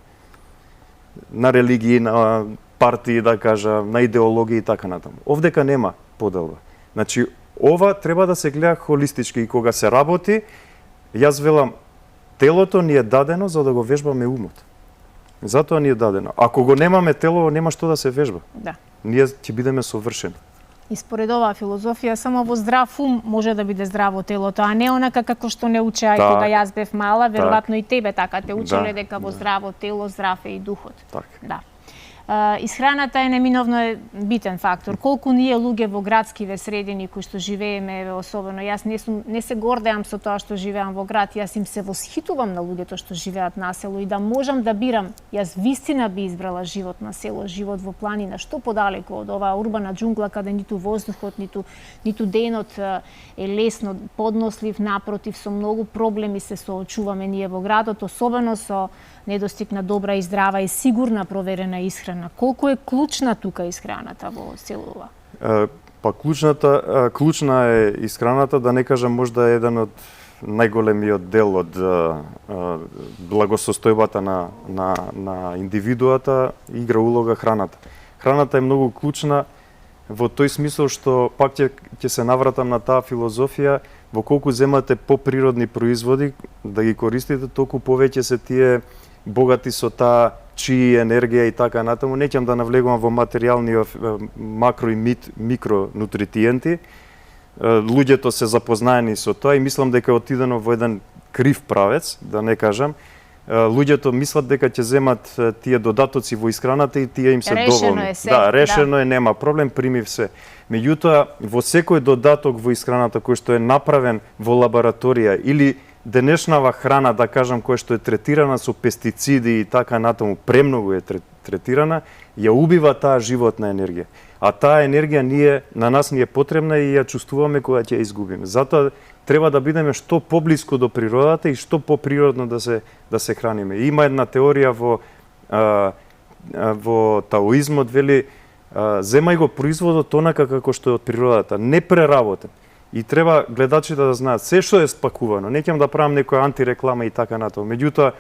На религии, на партии, да кажа, на идеологии и така натаму. Овдека нема поделба. Значи, ова треба да се гледа холистички и кога се работи, јас велам, телото ни е дадено за да го вежбаме умот. Затоа ни е дадено. Ако го немаме тело, нема што да се вежба. Да. Ние ќе бидеме совршени. И според оваа филозофија, само во здрав ум може да биде здраво телото, а не онака како што не учеа и кога јас бев мала, веројатно и тебе така те учеле дека во здраво тело здрав е и духот. Да. Исхраната е неминовно битен фактор. Колку ние луѓе во градскиве средини кои што живееме, особено јас не се гордеам со тоа што живеам во град, јас им се восхитувам на луѓето што живеат на село и да можам да бирам, јас вистина би избрала живот на село, живот во планина, што подалеку од оваа урбана џунгла каде ниту воздухот, ниту денот е лесно поднослив, напротив со многу проблеми се соочуваме ние во градот, особено со недостиг на добра и здрава и сигурна проверена исхрана. Колку е клучна тука исхраната во селова? Па клучна е исхраната, да не кажам можда е еден од најголемиот дел од благосостојбата на индивидуата, игра улога храната. Храната е многу клучна во тој смисол што пак ќе се навратам на таа филозофија, во колку земате поприродни производи да ги користите, толку повеќе се тие богати со таа чии енергија и така натаму. Не ќе да навлегувам во материјални макро и микронутритиенти. Луѓето се запознаени со тоа и мислам дека е отидено во еден крив правец, да не кажам. Луѓето мислат дека ќе земат тие додатоци во исхраната и тие им се доволни. Да, решено е, нема проблем, примив се. Меѓутоа, во секој додаток во исхраната кој што е направен во лабораторија или денешнава храна, да кажам, која што е третирана со пестициди и така натаму, премногу е третирана, ја убива таа животна енергија. А таа енергија на нас ни е потребна и ја чувствуваме кога ќе ја изгубиме. Затоа треба да бидеме што поблиску до природата и што поприродно да се храниме. Има една теорија во таоизмот, вели, земај го производот онака како што е од природата, не преработен. И треба гледачите да знаат се што е спакувано. Не ќе да правам некоја антиреклама и така натаму. Меѓутоа,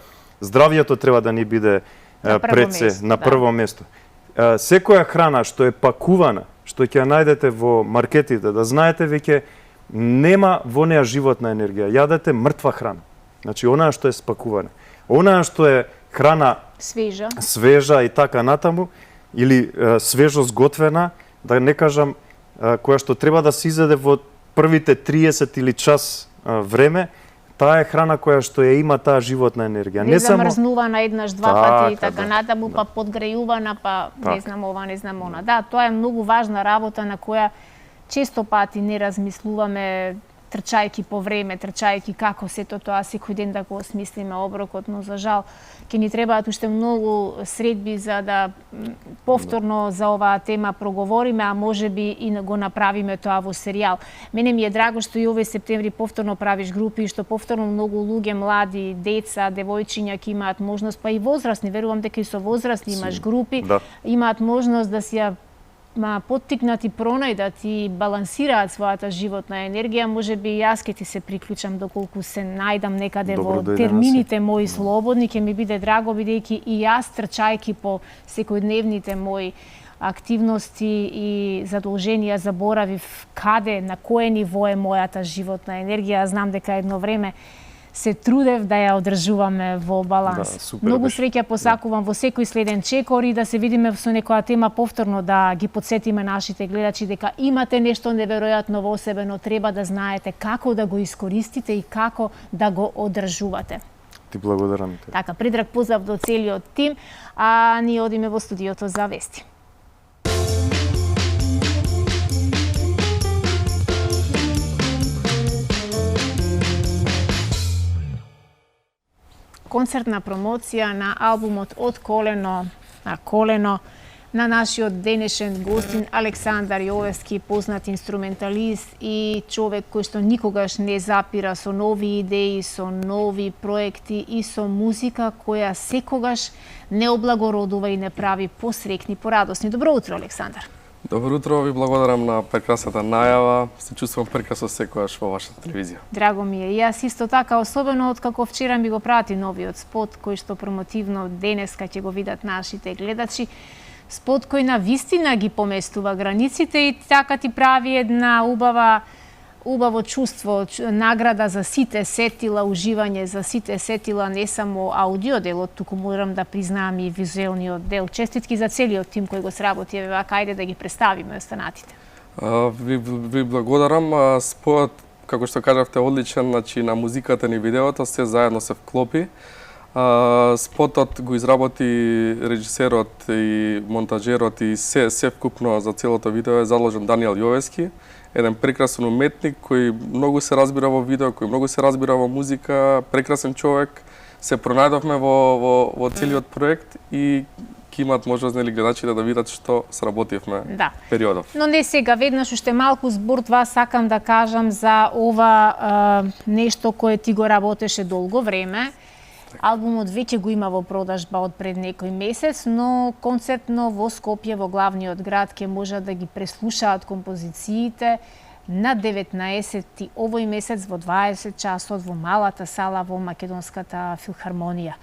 здравјето треба да ни биде на прво место. Секоја храна што е пакувана, што ќе ја најдете во маркетите, да знаете веќе нема во неа животна енергија. Јадете мртва храна. Значи, онаа што е спакувана. Онаа што е храна свежа и така натаму, или свежо сготвена, да не кажам, која што треба да се изеде во првите 30 или час време, таа е храна која што ја има таа животна енергија. Не замрзнувана еднаш, два пати и така натаму, па подгрејувана, па не знам ова, не знам она. Да, тоа е многу важна работа на која често пати не размислуваме, трчајки по време, трчајки како сето тоа секој ден да го осмислиме оброкот, но за жал ќе ни требаат уште многу средби за да повторно за оваа тема проговориме, а можеби и го направиме тоа во серијал. Мене ми е драго што и овој септември повторно правиш групи, што повторно многу луѓе, млади, деца, девојчиња ќе имаат можност, па и возрастни, верувам дека и со возрастни имаш групи, имаат можност да си ја поттикнат и пронајдат и балансираат својата животна енергија, можеби и јас ќе ти се приклучам доколку се најдам некаде во термините мои слободни, ќе ми биде драго бидејќи и јас трчајки по секојдневните мои активности и задолженија заборавив каде, на кое ниво е мојата животна енергија. Знам дека едно време се трудев да ја одржуваме во баланс. Многу среќа посакувам во секој следен чекор и да се видиме со некоја тема повторно, да ги подсетиме нашите гледачи дека имате нешто неверојатно во себе, но треба да знаете како да го искористите и како да го одржувате. Ти благодарам. Така, предраг поздрав до целиот тим, а ние одиме во студиото за вести. Концертна промоција на албумот Од колено на колено на нашиот денешен гостин Александар Јовевски, познат инструменталист и човек кој што никогаш не запира со нови идеи, со нови проекти и со музика која секогаш не облагородува и не прави посрекни, порадосни. Добро утро, Александар. Добро утро, ви благодарам на прекрасната најава. Се чувствувам прекрасно секогаш во вашата телевизија. Драго ми е. И јас исто така, особено од како вчера ми го прати новиот спот, кој што промотивно денеска ќе го видат нашите гледачи. Спот кој на вистина ги поместува границите и така ти прави една убаво чувство, награда за сите сетила, уживање за сите сетила, не само аудио делот, туку морам да признаам и визуелниот дел. Честитки за целиот тим кој го сработи, еве вака, ајде да ги представиме останатите. Ви благодарам. Спојот, како што кажавте, одличен, значи на музиката ни видеото се заедно се вклопи. Спотот го изработи режисерот и монтажерот и се вкупно за целото видео е заложен Даниел Јовевски, еден прекрасен уметник кој многу се разбира во видео, кој многу се разбира во музика, прекрасен човек. Се пронајдовме во целиот проект и ќе имаат можност нели гледачите да видат што сработивме периодов. Но не сега, веднаш уште малку збор два сакам да кажам за ова нешто кое ти го работеше долго време. Албумот веќе го има во продажба од пред некој месец, но концертно во Скопје, во главниот град, ќе можат да ги преслушаат композициите на 19 овој месец во 20 часот во малата сала во Македонската филхармонија.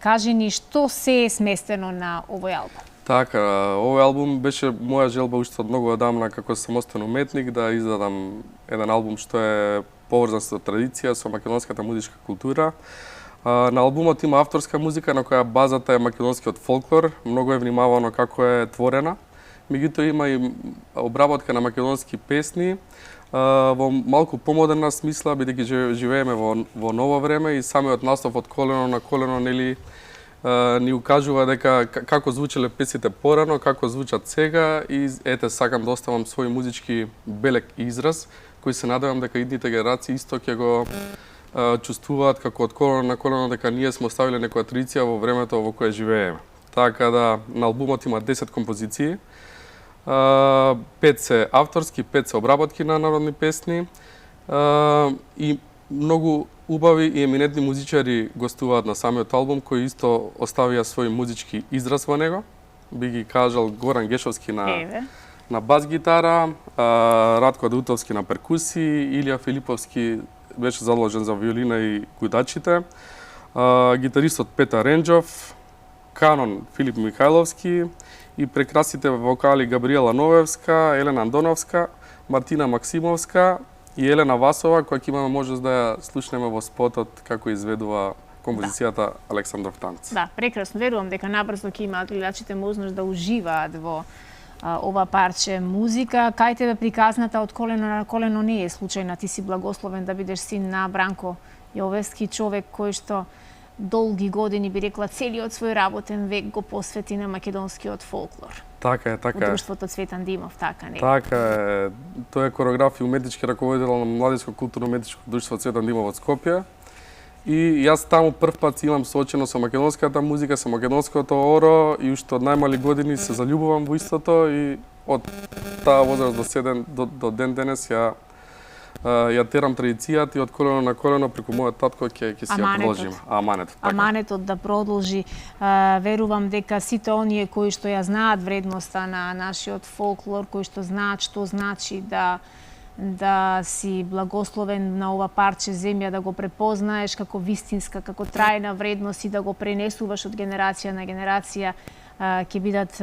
Кажи ни што се е сместено на овој албум? Така, овој албум беше моја желба уште од многу одамна како самостен уметник да издадам еден албум што е поврзан со традиција, со македонската музичка култура. На албумот има авторска музика на која базата е македонскиот фолклор, многу е внимавано како е творена. Меѓутоа има и обработка на македонски песни во малку помодерна смисла, бидејќи живееме во ново време и самиот настав Од колено на колено нели ни укажува дека како звучеле песните порано, како звучат сега и ете сакам да оставам свој музички белек израз кој се надевам дека идните генерации исто ќе го чувствуваат како од колено на колено дека ние сме оставиле некоја традиција во времето во кое живееме. Така да на албумот има 10 композиции. 5 се авторски, 5 се обработки на народни песни и многу убави и еминентни музичари гостуваат на самиот албум, кои исто оставија свој музички израз во него. Би ги кажал Горан Гешовски на бас гитара, Радко Даутовски на перкусии, Илија Филиповски беше задолжен за виолина и гудачите, гитаристот Петар Ренџов, канон Филип Михајловски и прекрасните вокали Габриела Новевска, Елена Андоновска, Мартина Максимовска и Елена Васова, која ќе имаме можност да ја слушнеме во спотот како изведува композицијата Александров танц. Да, прекрасно. Верувам дека набрзо ќе имаат гледачите можност да уживаат во ова парче музика. Кај тебе приказната од колено на колено не е случајна. Ти си благословен да бидеш син на Бранко Јовевски, човек кој што долги години, би рекла, целиот свој работен век го посвети на македонскиот фолклор. Така е, така е. Од друштвото Цветан Димов, така не. Така е. Тој е коreограф и уметнички раководител на Младинско културно-уметничко друштво Цветан Димов од Скопје. И јас таму прв пат имам соочено со македонската музика, со македонското оро и уште од најмали години се заљубувам во истото и од таа возраст до ден денес ја терам традицијата и од колено на колено преку мојот татко ќе си ја продолжиме. Аманетот. Така. Аманетот да продолжи. Верувам дека сите оние кои што ја знаат вредноста на нашиот фолклор, кои што знаат што значи да си благословен на ова парче земја, да го препознаеш како вистинска, како трајна вредност и да го пренесуваш од генерација на генерација, ќе бидат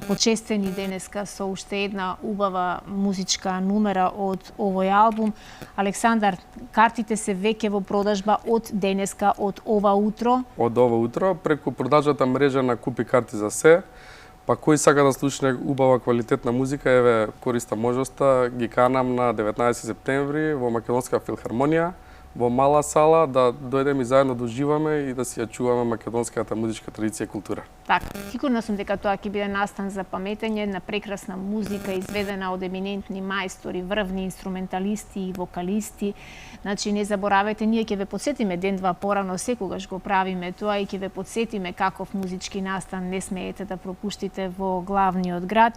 почестени денеска со уште една убава музичка номера од овој албум. Александар, картите се веќе во продажба од денеска, од ова утро? Од ова утро, преку продажната мрежа на Купи карти за се. Па кој сака да слушне убава квалитетна музика, еве користа можноста, ги канам на 19 септември во Македонска филхармонија, во мала сала, да дојдеме и заедно да уживаме и да си ја чуваме македонската музичка традиција и култура. Така, сигурна сум дека тоа ќе биде настан за паметење на прекрасна музика изведена од еминентни мајстори, врвни инструменталисти и вокалисти. Значи, не заборавајте, ние ќе ве подсетиме ден-два порано, секогаш го правиме тоа и ќе ве подсетиме каков музички настан не смеете да пропуштите во главниот град.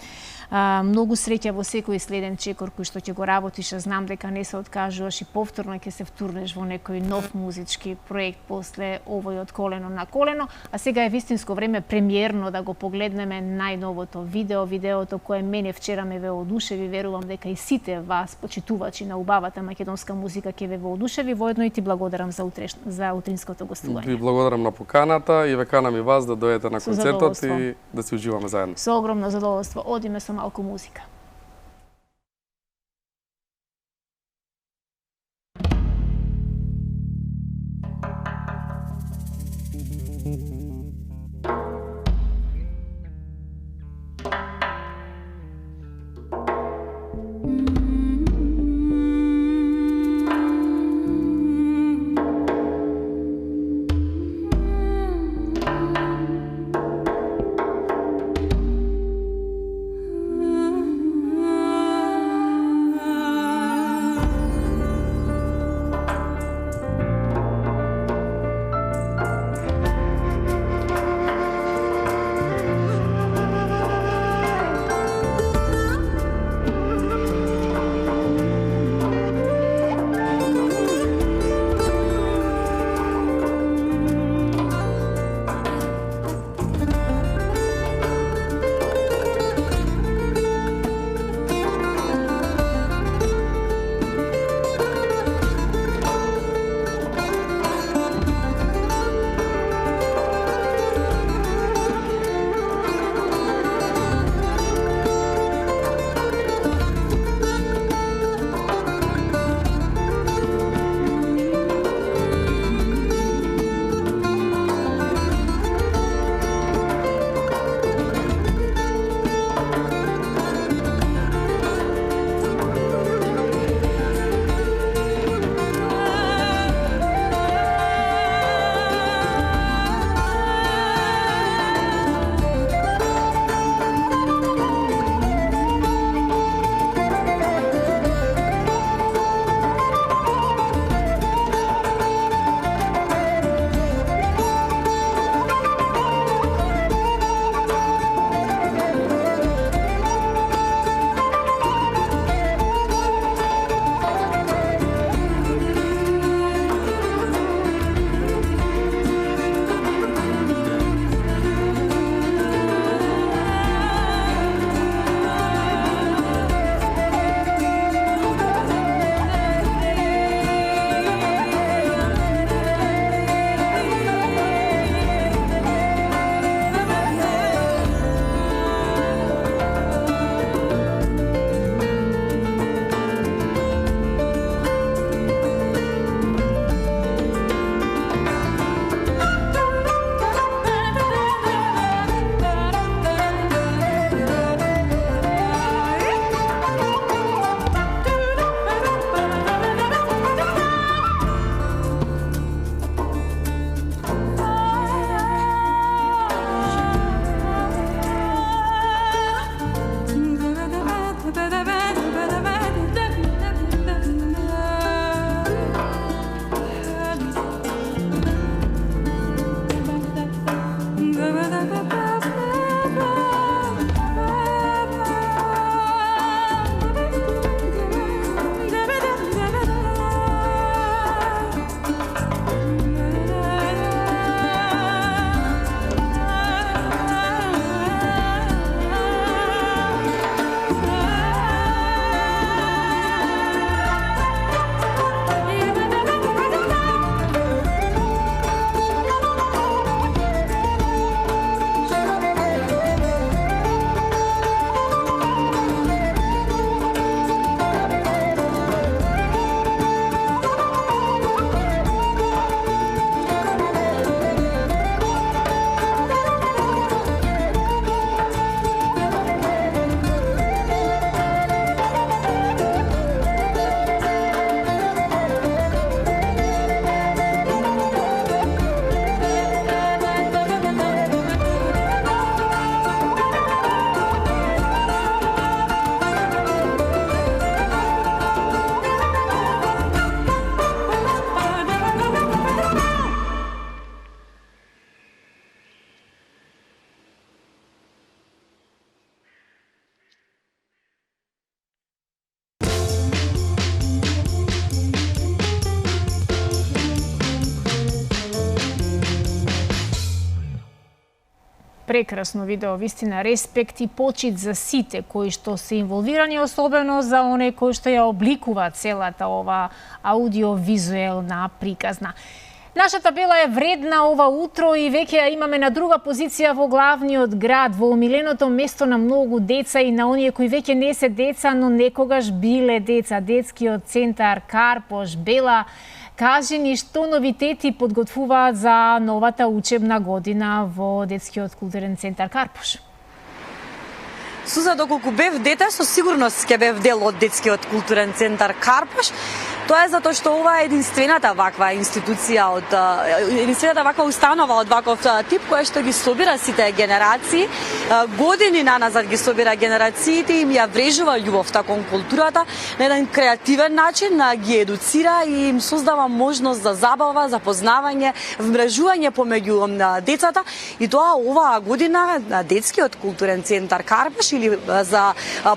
Многу среќа во секој следен чекор кој што ќе го работиш, знам дека не се откажуваш и повторно ќе се втурнеш во некој нов музички проект после овој од колено на колено, а сега е вистинско време премиерно да го погледнеме најновото видеото кое мене вчера ме ве одушеви, верувам дека и сите вас почитувачи на убавата македонска музика ќе ве воодушеви. Воедно и ти благодарам за утринското гостување. Ви благодарам на поканата и ве канам и вас да дојдете на концертот и да се уживаме заедно. Со огромно задоволство. Одиме со малку музика. прекрасно видео, вистина, респект и почит за сите кои што се инволвирани, особено за оние кои што ја обликува целата ова аудиовизуелна приказна. Нашата Бела е вредна ова утро и веќе ја имаме на друга позиција во главниот град, во омиленото место на многу деца и на оние кои веќе не се деца, но некогаш биле деца. Детскиот центар Карпош. Бела, кажи ни што новитети подготвуваат за новата учебна година во Детскиот културен центар Карпош? Суза, доколку бев дете, со сигурност ќе бев дел од Детскиот културен центар Карпош. Тоа е затоа што ова е единствената ваква институција единствената ваква установа од ваков тип која што ги собира сите генерации. Години наназад ги собира генерациите и им ја врежува љубовта кон културата на еден креативен начин, ги едуцира и им создава можност за забава, за познавање, вмрежување помеѓу децата. И тоа оваа година Детскиот културен центар Карпош или за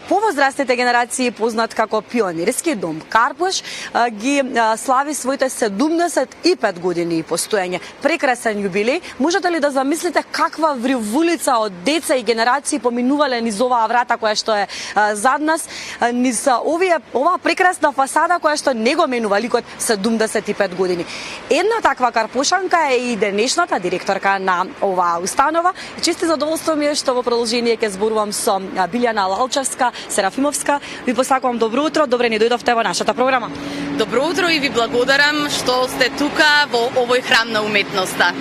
повозрастните генерации познат како Пионерски дом Карпош ги слави своите 75 години постоење. Прекрасен јубилеј. Можете ли да замислите каква вривулица од деца и генерации поминувале низ оваа врата која што е зад нас, низ оваа прекрасна фасада која што не го менува ликот 75 години. Една таква карпошанка е и денешната директорка на оваа установа. Чести задоволство ми е што во продолжение ќе зборувам со Билјана Лалчевска, Серафимовска. Ви посакувам добро утро, добре ни дојдовте во нашата програма. Добро утро и ви благодарам што сте тука во овој храм на уметноста.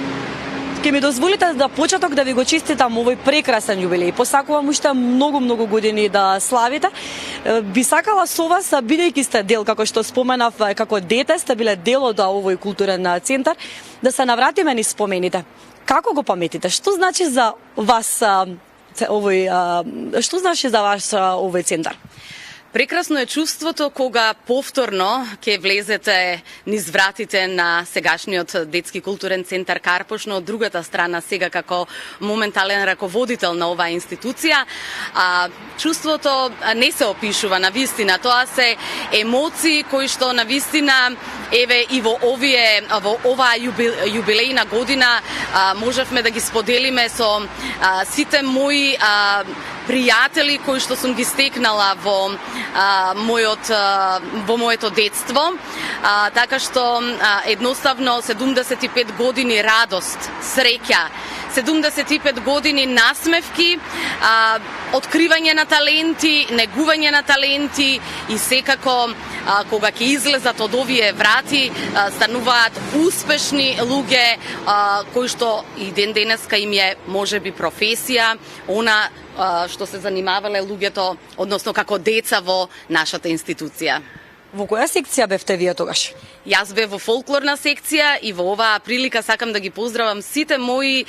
Ке ми дозволите да почеток да ви го честитам овој прекрасен јубилеј. Посакувам уште многу години да славите. Би сакала со вас, бидејќи сте дел, како што споменав, како дете сте биле дел од овој културен центар, да се навратиме низ спомените. Како го паметите? Што значи за вас овој центар? Прекрасно е чувството кога повторно ќе влезете низ вратите на сегашниот Детски културен центар Карпош, но од другата страна сега како моментален раководител на оваа институција. Чувството не се опишува на вистина, тоа се емоции кои што на вистина еве и во оваа јубилејна година можевме да ги споделиме со сите мои пријатели кои што сум ги стекнала во моето детство, така што едноставно 75 години радост, среќа, 75 години насмевки, откривање на таленти, негување на таленти и секако кога ќе излезат од овие врати, стануваат успешни луѓе кои што и ден денеска им е можеби професија, она што се занимавале луѓето, односно како деца во нашата институција. Во која секција бевте вие тогаш? Јас бев во фолклорна секција и во оваа прилика сакам да ги поздравам сите мои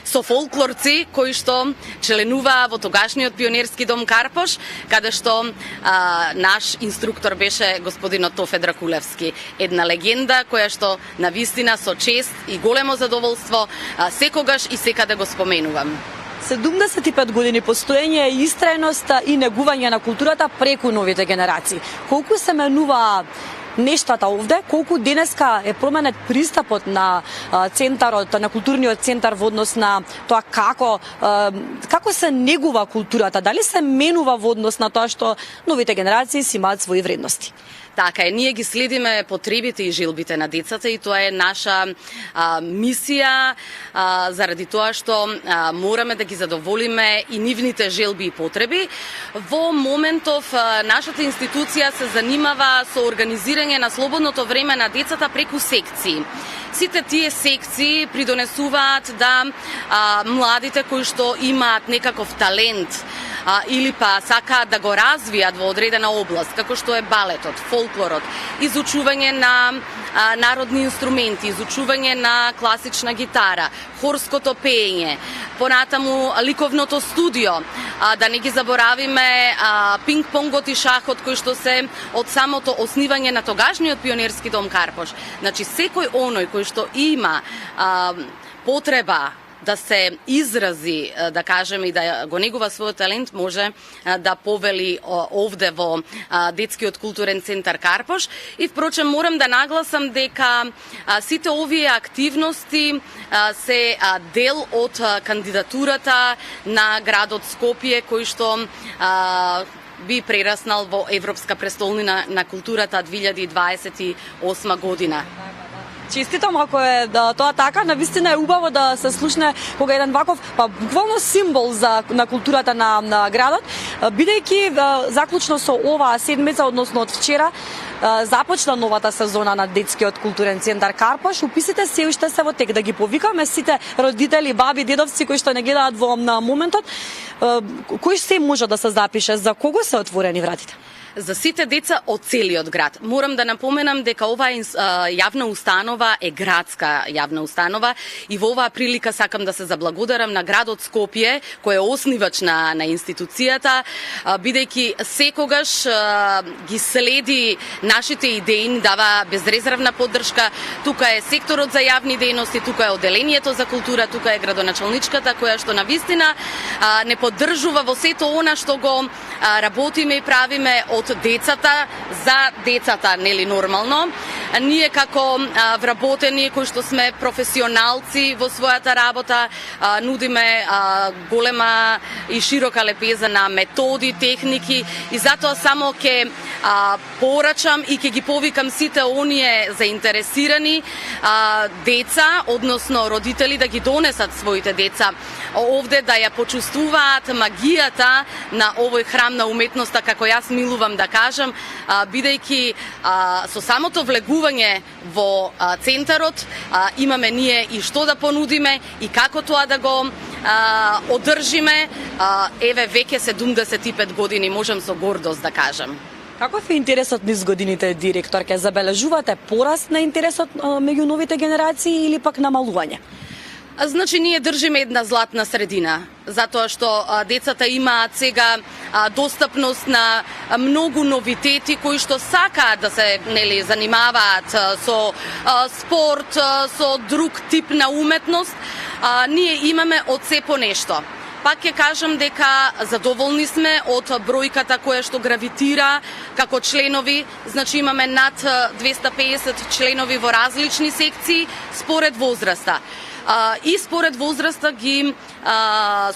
софолклорци кои што членуваа во тогашниот Пионерски дом Карпош, каде што наш инструктор беше господинот Тофе Дракулевски. Една легенда која што навистина со чест и големо задоволство секогаш и секаде го споменувам. 75 години постоење, истрајност и негување на културата преку новите генерации. Колку се менува нештата овде, колку денеска е променет пристапот на центарот, на културниот центар во однос на тоа како се негува културата, дали се менува во однос на тоа што новите генерации си имаат своји вредности? Така е, ние ги следиме потребите и желбите на децата и тоа е наша мисија, заради тоа што мораме да ги задоволиме и нивните желби и потреби. Во моментов нашата институција се занимава со организирање на слободното време на децата преку секции. Сите тие секции придонесуваат да младите кои што имаат некаков талент или па сакаат да го развијат во одредена област, како што е балетот, фолклорот, изучување на народни инструменти, изучување на класична гитара, хорското пеење, понатаму ликовното студио, да не ги заборавиме пинг-понгот и шахот кои што се од самото основање на тогашниот Пионерски дом Карпош. Значи секој оној кој што има потреба да се изрази, да кажем, и да го негува својот талент, може да повели овде во Детскиот културен центар Карпош. И впрочем, морам да нагласам дека сите овие активности се дел од кандидатурата на градот Скопје, кој што би прераснал во Европска престолнина на културата 2028 година. Честитам, ако е тоа така, навистина е убаво да се слушне кога еден ваков, буквално символ на културата на градот, бидејќи заклучно со оваа седмица, односно од вчера, започна новата сезона на Детскиот културен центар Карпош. Уписите се уште се во тек, да ги повикаме сите родители, баби, дедовци кои што не гледаат во моментот. Кој се може да се запише, за кого се отворени вратите? За сите деца од целиот град. Морам да напоменам дека оваа јавна установа е градска јавна установа и во оваа прилика сакам да се заблагодарам на градот Скопје, кој е оснивач на институцијата, бидејќи секогаш ги следи нашите идеи, ни дава безрезервна поддршка. Тука е секторот за јавни дејности, тука е одделението за култура, тука е градоначалничката која што навистина не поддржува во сето она што го работиме и правиме од децата за децата, нели нормално. Ние како вработени кои што сме професионалци во својата работа, нудиме голема и широка лепеза на методи, техники и затоа само ќе порачам и ќе ги повикам сите оние заинтересирани деца, односно родители, да ги донесат своите деца овде, да ја почувствуваат магијата на овој храм на уметноста, како јас милувам да кажам, бидејќи со самото влегување во центарот имаме ние и што да понудиме и како тоа да го одржиме. Еве веќе 75 години, можам со гордост да кажам. Каков е интересот низ годините, директорке? Забележувате пораст на интересот меѓу новите генерации или пак намалување? Значи, ние држиме една златна средина, затоа што децата имаат сега достапност на многу новитети кои што сакаат да се занимаваат со спорт, со друг тип на уметност. Ние имаме од се по нешто. Пак ќе кажам дека задоволни сме од бројката која што гравитира како членови. Значи имаме над 250 членови во различни секции според возраста. И според возраста ги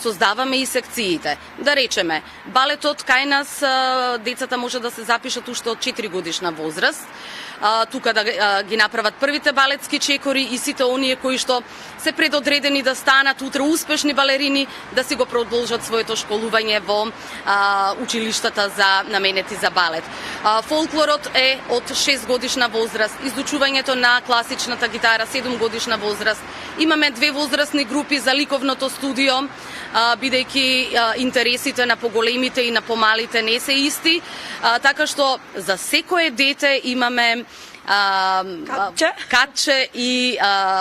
создаваме и секциите. Да речеме, балетот кај нас децата може да се запишат уште од 4 годишна возраст. Тука да ги направат првите балетски чекори и сите оние кои што се предодредени да станат утре успешни балерини, да си го продолжат своето школување во училиштата за наменети за балет. Фолклорот е од 6 годишна возраст, изучувањето на класичната гитара 7 годишна возраст. Имаме 2 возрастни групи за ликовното студио, бидејќи интересите на поголемите и на помалите не се исти, така што за секое дете имаме катче и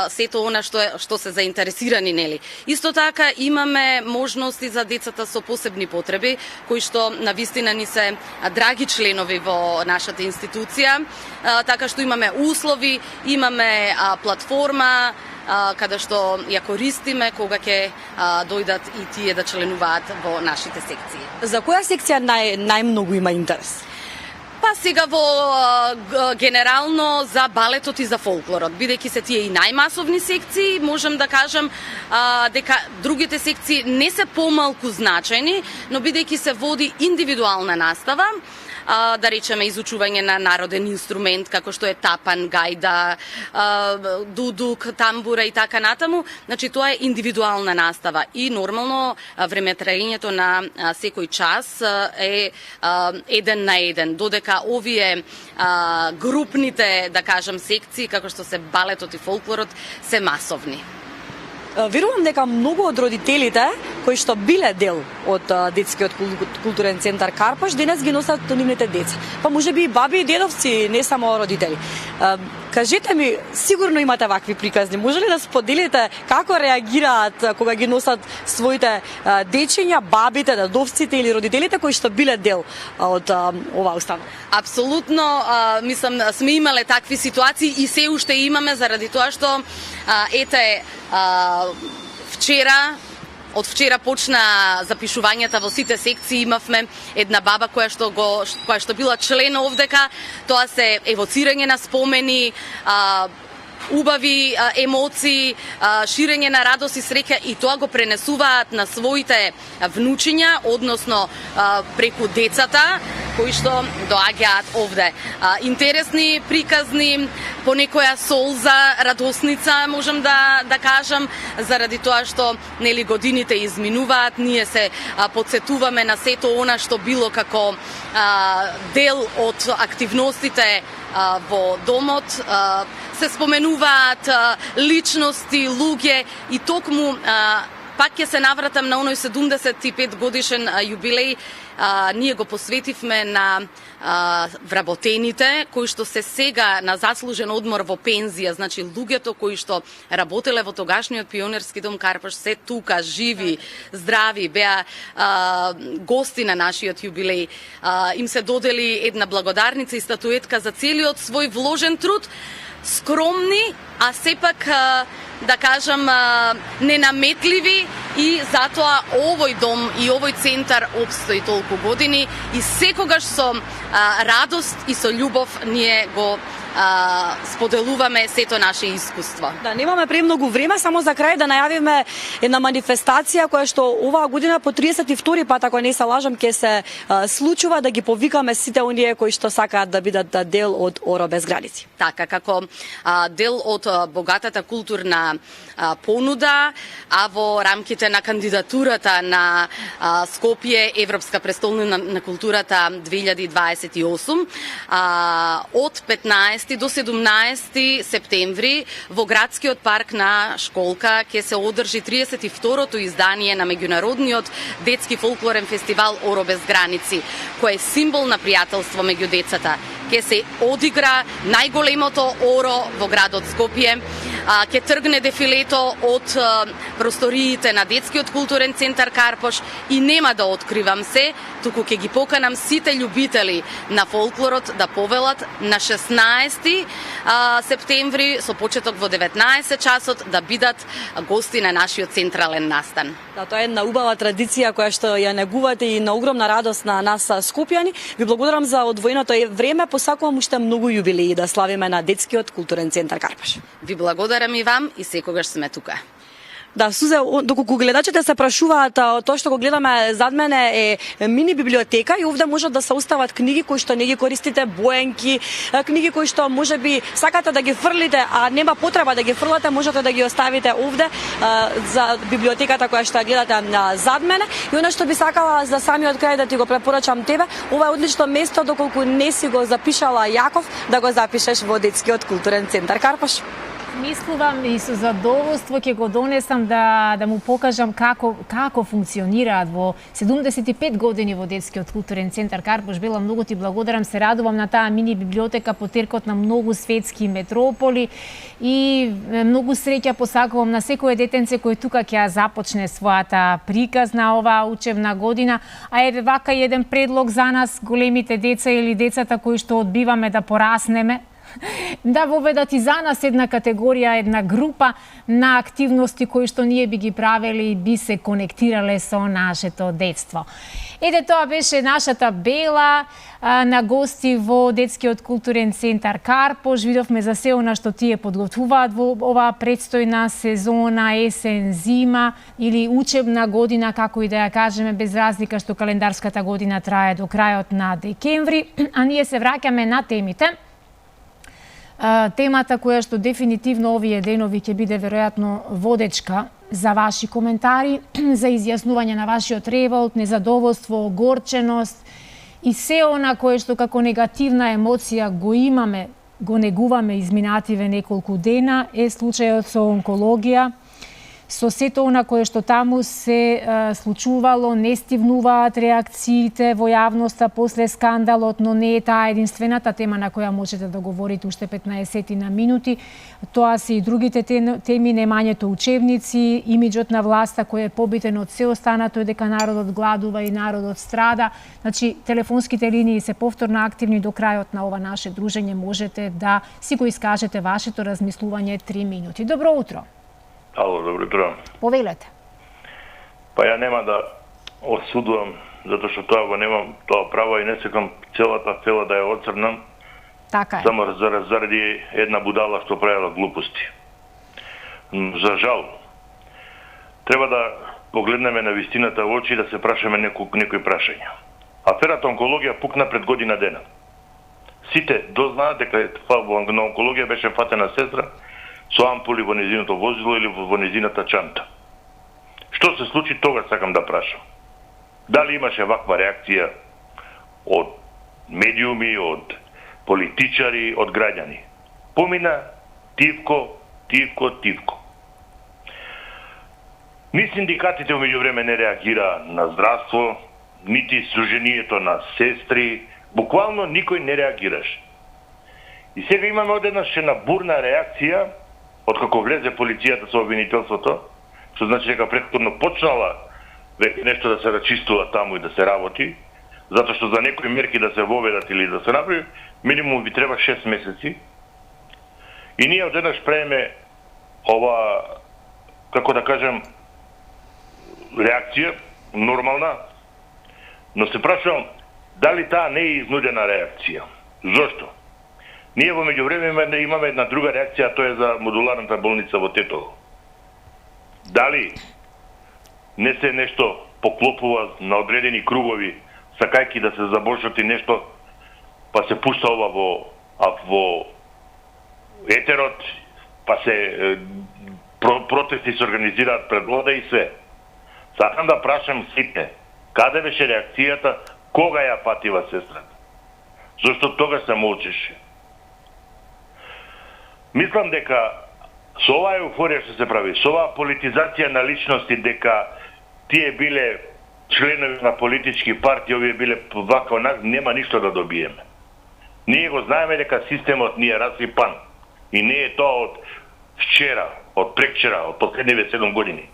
сето она што се заинтересирани, нели. Исто така имаме можности за децата со посебни потреби, кои што навистина ни се драги членови во нашата институција, така што имаме услови, имаме платформа каде што ја користиме кога ќе дојдат и тие да членуваат во нашите секции. За која секција најмногу има интерес? Па сега во генерално за балетот и за фолклорот, бидејќи се тие и најмасовни секции, можам да кажам дека другите секции не се помалку значајни, но бидејќи се води индивидуална настава, да речеме изучување на народен инструмент како што е тапан, гајда, дудук, тамбура и така натаму, значи тоа е индивидуална настава и нормално времетраењето на секој час е 1 на 1, додека овие групните, да кажам, секции како што се балетот и фолклорот се масовни. Верувам дека многу од родителите кои што биле дел од Детскиот културен центар Карпош денес ги носат нивните деца. Па можеби и баби и дедовци, не само родители. Кажете ми, сигурно имате вакви приказни. Може ли да споделите како реагираат кога ги носат своите дечиња, бабите, дедовците или родителите кои што биле дел од оваа установа? Апсолутно, мислам, сме имале такви ситуации и се уште имаме заради тоа што Од вчера почна запишувањата во сите секции. Имавме една баба која што била член овдека. Тоа се евоцирање на спомени, убави емоции, ширење на радост и среќа, и тоа го пренесуваат на своите внучиња, односно преку децата кои што доаѓаат овде. Интересни, приказни, понекоја солза, радосница, можам да кажам, заради тоа што нели годините изминуваат, ние се подсетуваме на сето она што било како дел од активностите во домот, се споменуваат личности, луѓе, и токму пак ќе се навратам на оној 75 годишен јубилеј. Ние го посветивме на вработените кои што се сега на заслужен одмор во пензија, значи луѓето кои што работеле во тогашниот пионерски дом Карпош се тука, живи, здрави, беа гости на нашиот јубилеј. Им се додели една благодарница и статуетка за целиот свој вложен труд, скромни, а сепак да кажам ненаметливи, и затоа овој дом и овој центар опстои толку години, и секогаш со радост и со љубов ние го споделуваме сето наше искуство. Да, немаме премногу време, само за крај да најавиме една манифестација која што оваа година по 32 пат, ако не се лажам, ќе се случува, да ги повикаме сите оние кои што сакаат да бидат дел од ОРО без граници. Така, како дел од богатата културна понуда, а во рамките на кандидатурата на Скопје Европска престолнина на културата 2028, од 15 до 17 септември во градскиот парк на Школка ќе се одржи 32-то издание на меѓународниот детски фолклорен фестивал ОРО без граници, кој е символ на пријателство меѓу децата. Ќе се одигра најголемото ОРО во градот Скопје, ќе тргне дефилето од просториите на детскиот културен центар Карпош, и нема да откривам се, туку ќе ги поканам сите љубители на фолклорот да повелат на 16 септември со почеток во 19 часот да бидат гости на нашиот централен настан. Да, тоа е една убава традиција која што ја негувате и на огромна радост на нас скопјани. Ви благодарам за одвоеното време, посакувам уште многу јубилеи да славиме на детскиот културен центар Карпош. Ви благодарам и вам, и секогаш сме тука. Да, Сузе, доколку гледачите се прашуваат, тоа што го гледаме зад мене е мини библиотека, и овде можат да се остават книги кои што не ги користите, боенки, книги кои што можеби сакате да ги фрлите, а нема потреба да ги фрлате, можете да ги оставите овде за библиотеката која што ја гледате зад мене. И она што би сакала за самиот крај да ти го препорачам тебе, ова е одлично место, доколку не си го запишала Јаков, да го запишеш во детскиот културен центар Карпош. Мислувам и со задоволство ќе го донесам да му покажам како функционираат во 75 години во детскиот културен центар Карпош. Бела, многу ти благодарам, се радувам на таа мини библиотека потеркот на многу светски метрополи, и многу среќа посакувам на секое детенце кој тука ќе започне својата приказна оваа учебна година. А еве вака еден предлог за нас, големите деца или децата кои што одбиваме да пораснеме, да воведат и за нас една категорија, една група на активности кои што ние би ги правеле и би се конектирале со нашето детство. Ете, тоа беше нашата Бела на гости во детскиот културен центар Карпош. Видовме за се она што тие подготвуваат во оваа предстојна сезона, есен-зима или учебна година, како и да ја кажеме, без разлика што календарската година трае до крајот на декември. А ние се враќаме на темите. Темата која што дефинитивно овие денови ќе биде веројатно водечка за ваши коментари, за изјаснување на вашиот револт, незадоволство, огорченост и се она кое што како негативна емоција го имаме, го негуваме изминативе неколку дена, е случајот со онкологија. Со сето она кое што таму се случувало, не стивнуваат реакциите во јавноста после скандалот, но не е таа единствената тема на која можете да говорите уште 15 на минути. Тоа се и другите теми, немањето учебници, имиџот на власта кој е побитен од се останато е дека народот гладува и народот страда. Значи, телефонските линии се повторно активни до крајот на ова наше дружење. Можете да си го искажете вашето размислување 3 минути. Добро утро! Ало, добро утро. Повелете. Па ја нема да осудувам, затоа што тоа го немам тоа право и не сакам целата цела да ја оцрнам. Така е. Само заради една будала што правила глупости. За жал, треба да погледнеме на вистината во очи и да се прашаме некои прашања. Аферата онкологија пукна пред година дена. Сите дознаат дека во онкологија беше фатена сестра со ампули во незиното возило или во незината чанта. Што се случи тогаш сакам да прашам? Дали имаше ваква реакција од медиуми, од политичари, од граѓани? Помина тивко. Ни синдикатите во меѓувреме не реагира на здравство, нити сдруженијето на сестри, буквално никој не реагираше. И сега имаме одеднаш една бурна реакција откако влезе полицијата со обвинителството, што значи дека претходно почнала веќе нешто да се рачистува таму и да се работи, затоа што за некои мерки да се воведат или да се направи, минимум ви треба 6 месеци. И ние одеднаш правиме ова, како да кажем, реакција нормална, но се прашувам дали таа не е изнудена реакција. Зошто? Ние во меѓувреме имаме една друга реакција, а тоа е за модуларната болница во Тетово. Дали не се нешто поклопува на одредени кругови, сакајки да се забошати нешто, па се пушта ова во етерот, па се протести се организираат пред влада и све. Сакам да прашам сите, каде беше реакцијата, кога ја патива сестрата? Зошто тогаш се молчеше? Мислам дека со оваа еуфорија што се прави, со оваа политизација на личности, дека тие биле членови на политички партии, овие биле вака онак, нема ништо да добиеме. Ние го знаеме дека системот ни е расипан и не е тоа од вчера, од прекчера, од последниве 7 години.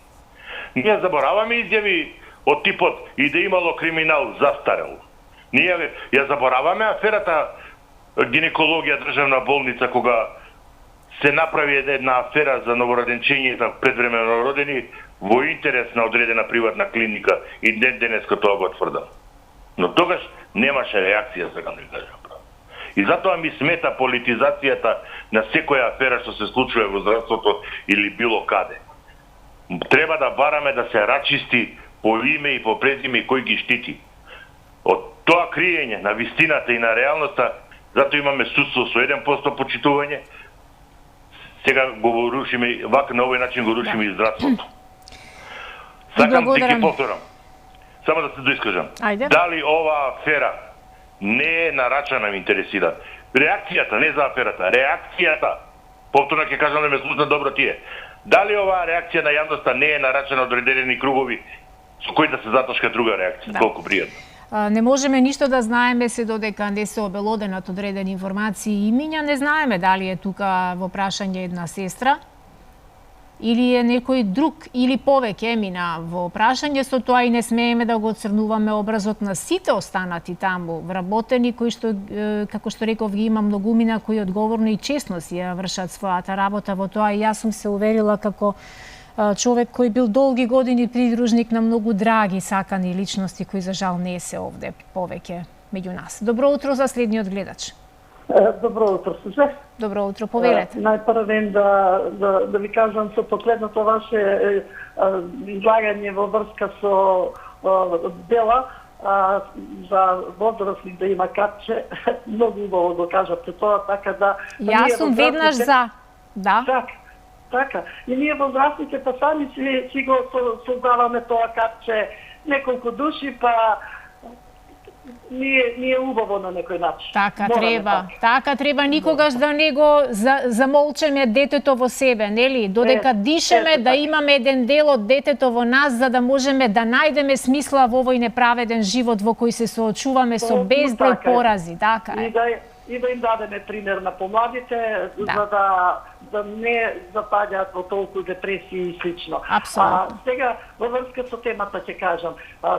Ние забораваме изјави од типот и да имало криминал застарел. Ние ја забораваме аферата гинекологија државна болница, кога се направи една афера за новороденчењата предвремено родени во интерес на одредена приватна клиника и денеска тоа го тврдам. Но тогаш немаше реакција, сакам да ви кажам. И затоа ми смета политизацијата на секоја афера што се случува во здравството или било каде. Треба да бараме да се рачисти по име и по презиме кој ги штити. Од тоа криење на вистината и на реалноста, затоа имаме судство со 1% почитување, сега го рушиме, вака на овој начин го рушиме и здравството. Сакам да ги повторам, само да се доискажам. Дали оваа афера не е нарачана, ме интересира. Реакцијата, не за аферата, реакцијата. Повторно ќе кажам да ме слушна добро тие. Дали оваа реакција на јавноста не е нарачана од одредени кругови со кои да се затошка друга реакција? Да. Колку пријатно. Не можеме ништо да знаеме се додека не се обелоденат одредени информации и имиња. Не знаеме дали е тука во прашање една сестра или е некој друг или повеќе емина во прашање, со тоа и не смееме да го оцрнуваме образот на сите останати таму вработени, кои што, како што реков, ги има многумина кои одговорно и честно си ја вршат својата работа во тоа, и јас сум се уверила како човек кој бил долги години придружник на многу драги сакани личности кои за жал не се овде повеќе меѓу нас. Добро утро за следниот гледач. Добро утро, Сузе. Добро утро, повелете. Најпрвен да ви кажам со последното ваше излагање во врска со дела за возрастни да има капче, многу убаво го кажавте тоа, така да... Јас сум веднаш за, да. Така. И ние возрастните па сами си го создаваме тоа капче, неколку души, па ние убаво на некој начин. Така треба. Така треба, никогаш да не го замолчеме детето во себе, нели? Додека дишеме, да имаме еден дел од детето во нас, за да можеме да најдеме смисла во овој неправеден живот во кој се соочуваме со безброј порази. Така е. И да им дадеме пример на помладите, за да не запаѓаат во толку депресии и слично. Апсолутно. Сега, во врска со темата ќе кажам,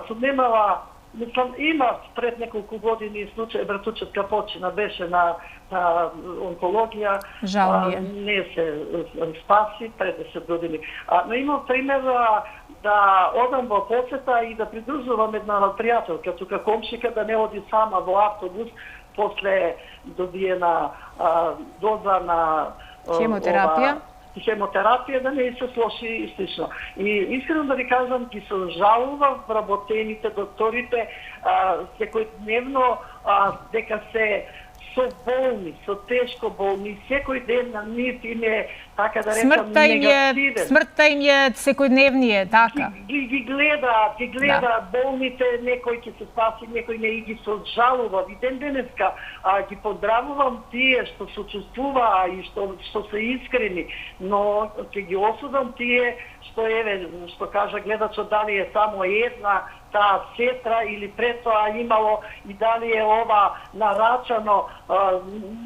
сум немала Мислам, има пред неколку години случај, братучетка почина, беше на онкологија. Жал ми е. Не се спаси пред 10 години. Но имам пример да одам во посета и да придружувам една пријателка, тука комшика, да не оди сама во автобус после добиена доза на хемотерапија, да не се слоши и слично. И искрено да ви кажам, ги се жалувам вработените, докторите, секојдневно дека се со болни, со тешко болни, секој ден на нив им е, така да речам, негативен. Смртта им е секојдневниот, така. Ги гледа болните, некој ќе се спаси, некој не, и ги се жалува. И денеска ги поздравувам тие што сочувствуваа и што се искрени, но ќе ги осудам тие што што кажа гледачот, дали е само една таа сестра или пред тоа имало и дали е ова нарачано,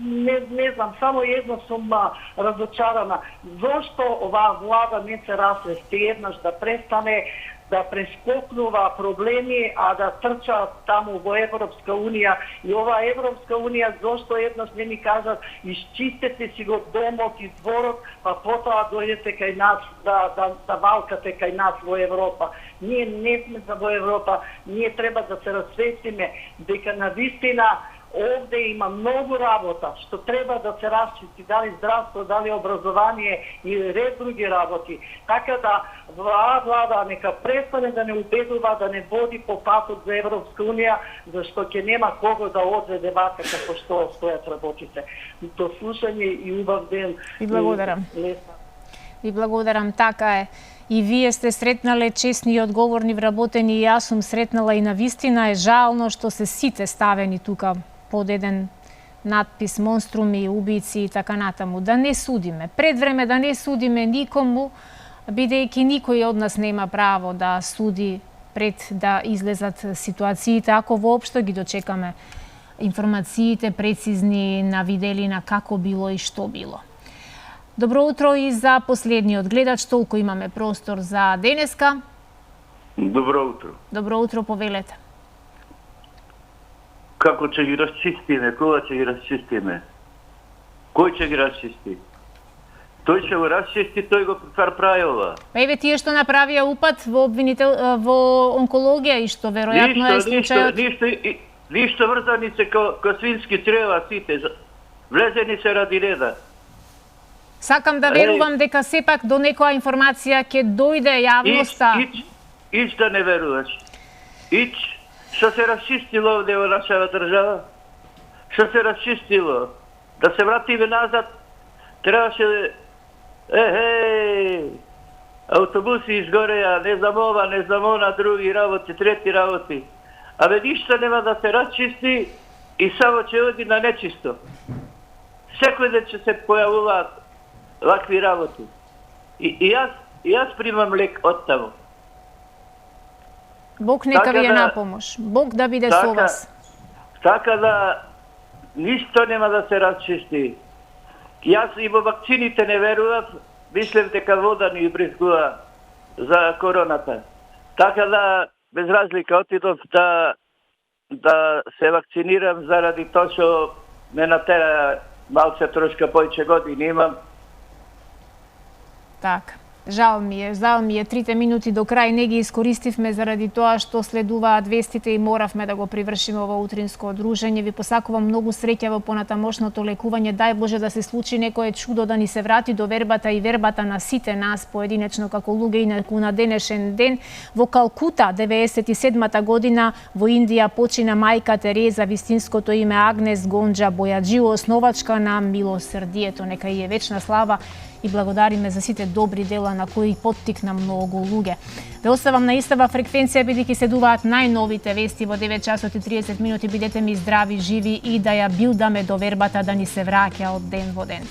не знам, само едно сум разочарана. Зошто оваа влада не се расвести еднаш, да престане да прескокнува проблеми, а да трча таму во Европска Унија. И оваа Европска Унија зошто еднаш не ни кажат исчистете си го домот и дворот, па потоа дојдете кај нас да валкате кај нас во Европа. Ние не сме за во Европа, ние треба да се расвестиме дека навистина овде има многу работа што треба да се расчисти, дали здравство, дали образование и ред други работи. Така да влада нека престане да не убедува, да не води по патот за Европска Унија, зашто ќе нема кого да одведе вака како што стојат работите. До слушање и убав ден. И благодарам. И благодарам, така е. И вие сте сретнале честни и одговорни вработени, и јас сум сретнала, и навистина е жално што се сите ставени тука под еден надпис монструми, убици и така натаму. Да не судиме. Пред време да не судиме никому, бидејќи никој од нас нема право да суди пред да излезат ситуациите, ако воопшто ги дочекаме информациите прецизни на виделина како било и што било. Добро утро и за последниот гледач, толку имаме простор за денеска. Добро утро. Добро утро, повелете. Како ќе ги расчистиме, кога ќе ги расчистиме? Кој ќе ги расчисти? Тој ќе го расчисти, тој го прави ова. Еве тие што направија упад во во онкологија и што веројатно е случајот. Ништо врзани се ко свински трева сите. Влезени се ради реда. Сакам да верувам дека сепак до некоја информација ќе дојде јавноста. Ич да не веруваш. Ич што се расчистило овде во нашава држава? Што се расчистило? Да се вратиме назад, требаше автобуси изгореа, не знам ова, не знам она, други работи, трети работи. Абе ништо нема да се расчисти и само ќе оди на нечисто. Секој ден ќе се појавуваат вакви работи. И јас примам лек од таму. Бог нека ви е на помош. Бог да биде со вас. Така да ништо нема да се расчисти. Јас и во вакцините не верував, мислев дека вода ни бризгува за короната. Така да без разлика отидов да се вакцинирам заради тоа што ме натера малце трошка поиќе години имам. Така. Жал ми е. 3 минути до крај не ги искористивме заради тоа што следуваат вестите и моравме да го привршиме ова утринско дружење. Ви посакувам многу среќа во понатамошното лекување. Дај Боже да се случи некое чудо, да ни се врати до вербата и вербата на сите нас поединечно како луѓе и на денешен ден. Во Калкута 97-та година во Индија почина мајка Тереза, вистинското име Агнес Гонџа Бојаджио, основачка на милосрдието. Нека и е вечна слава и благодариме за сите добри дела на кои поттикна многу луѓе. Ве оставам на истава фреквенција бидејќи следуваат најновите вести во 9 часот и 30 минути. Бидете ми здрави, живи и да ја билдаме до вербата да ни се враќа од ден во ден.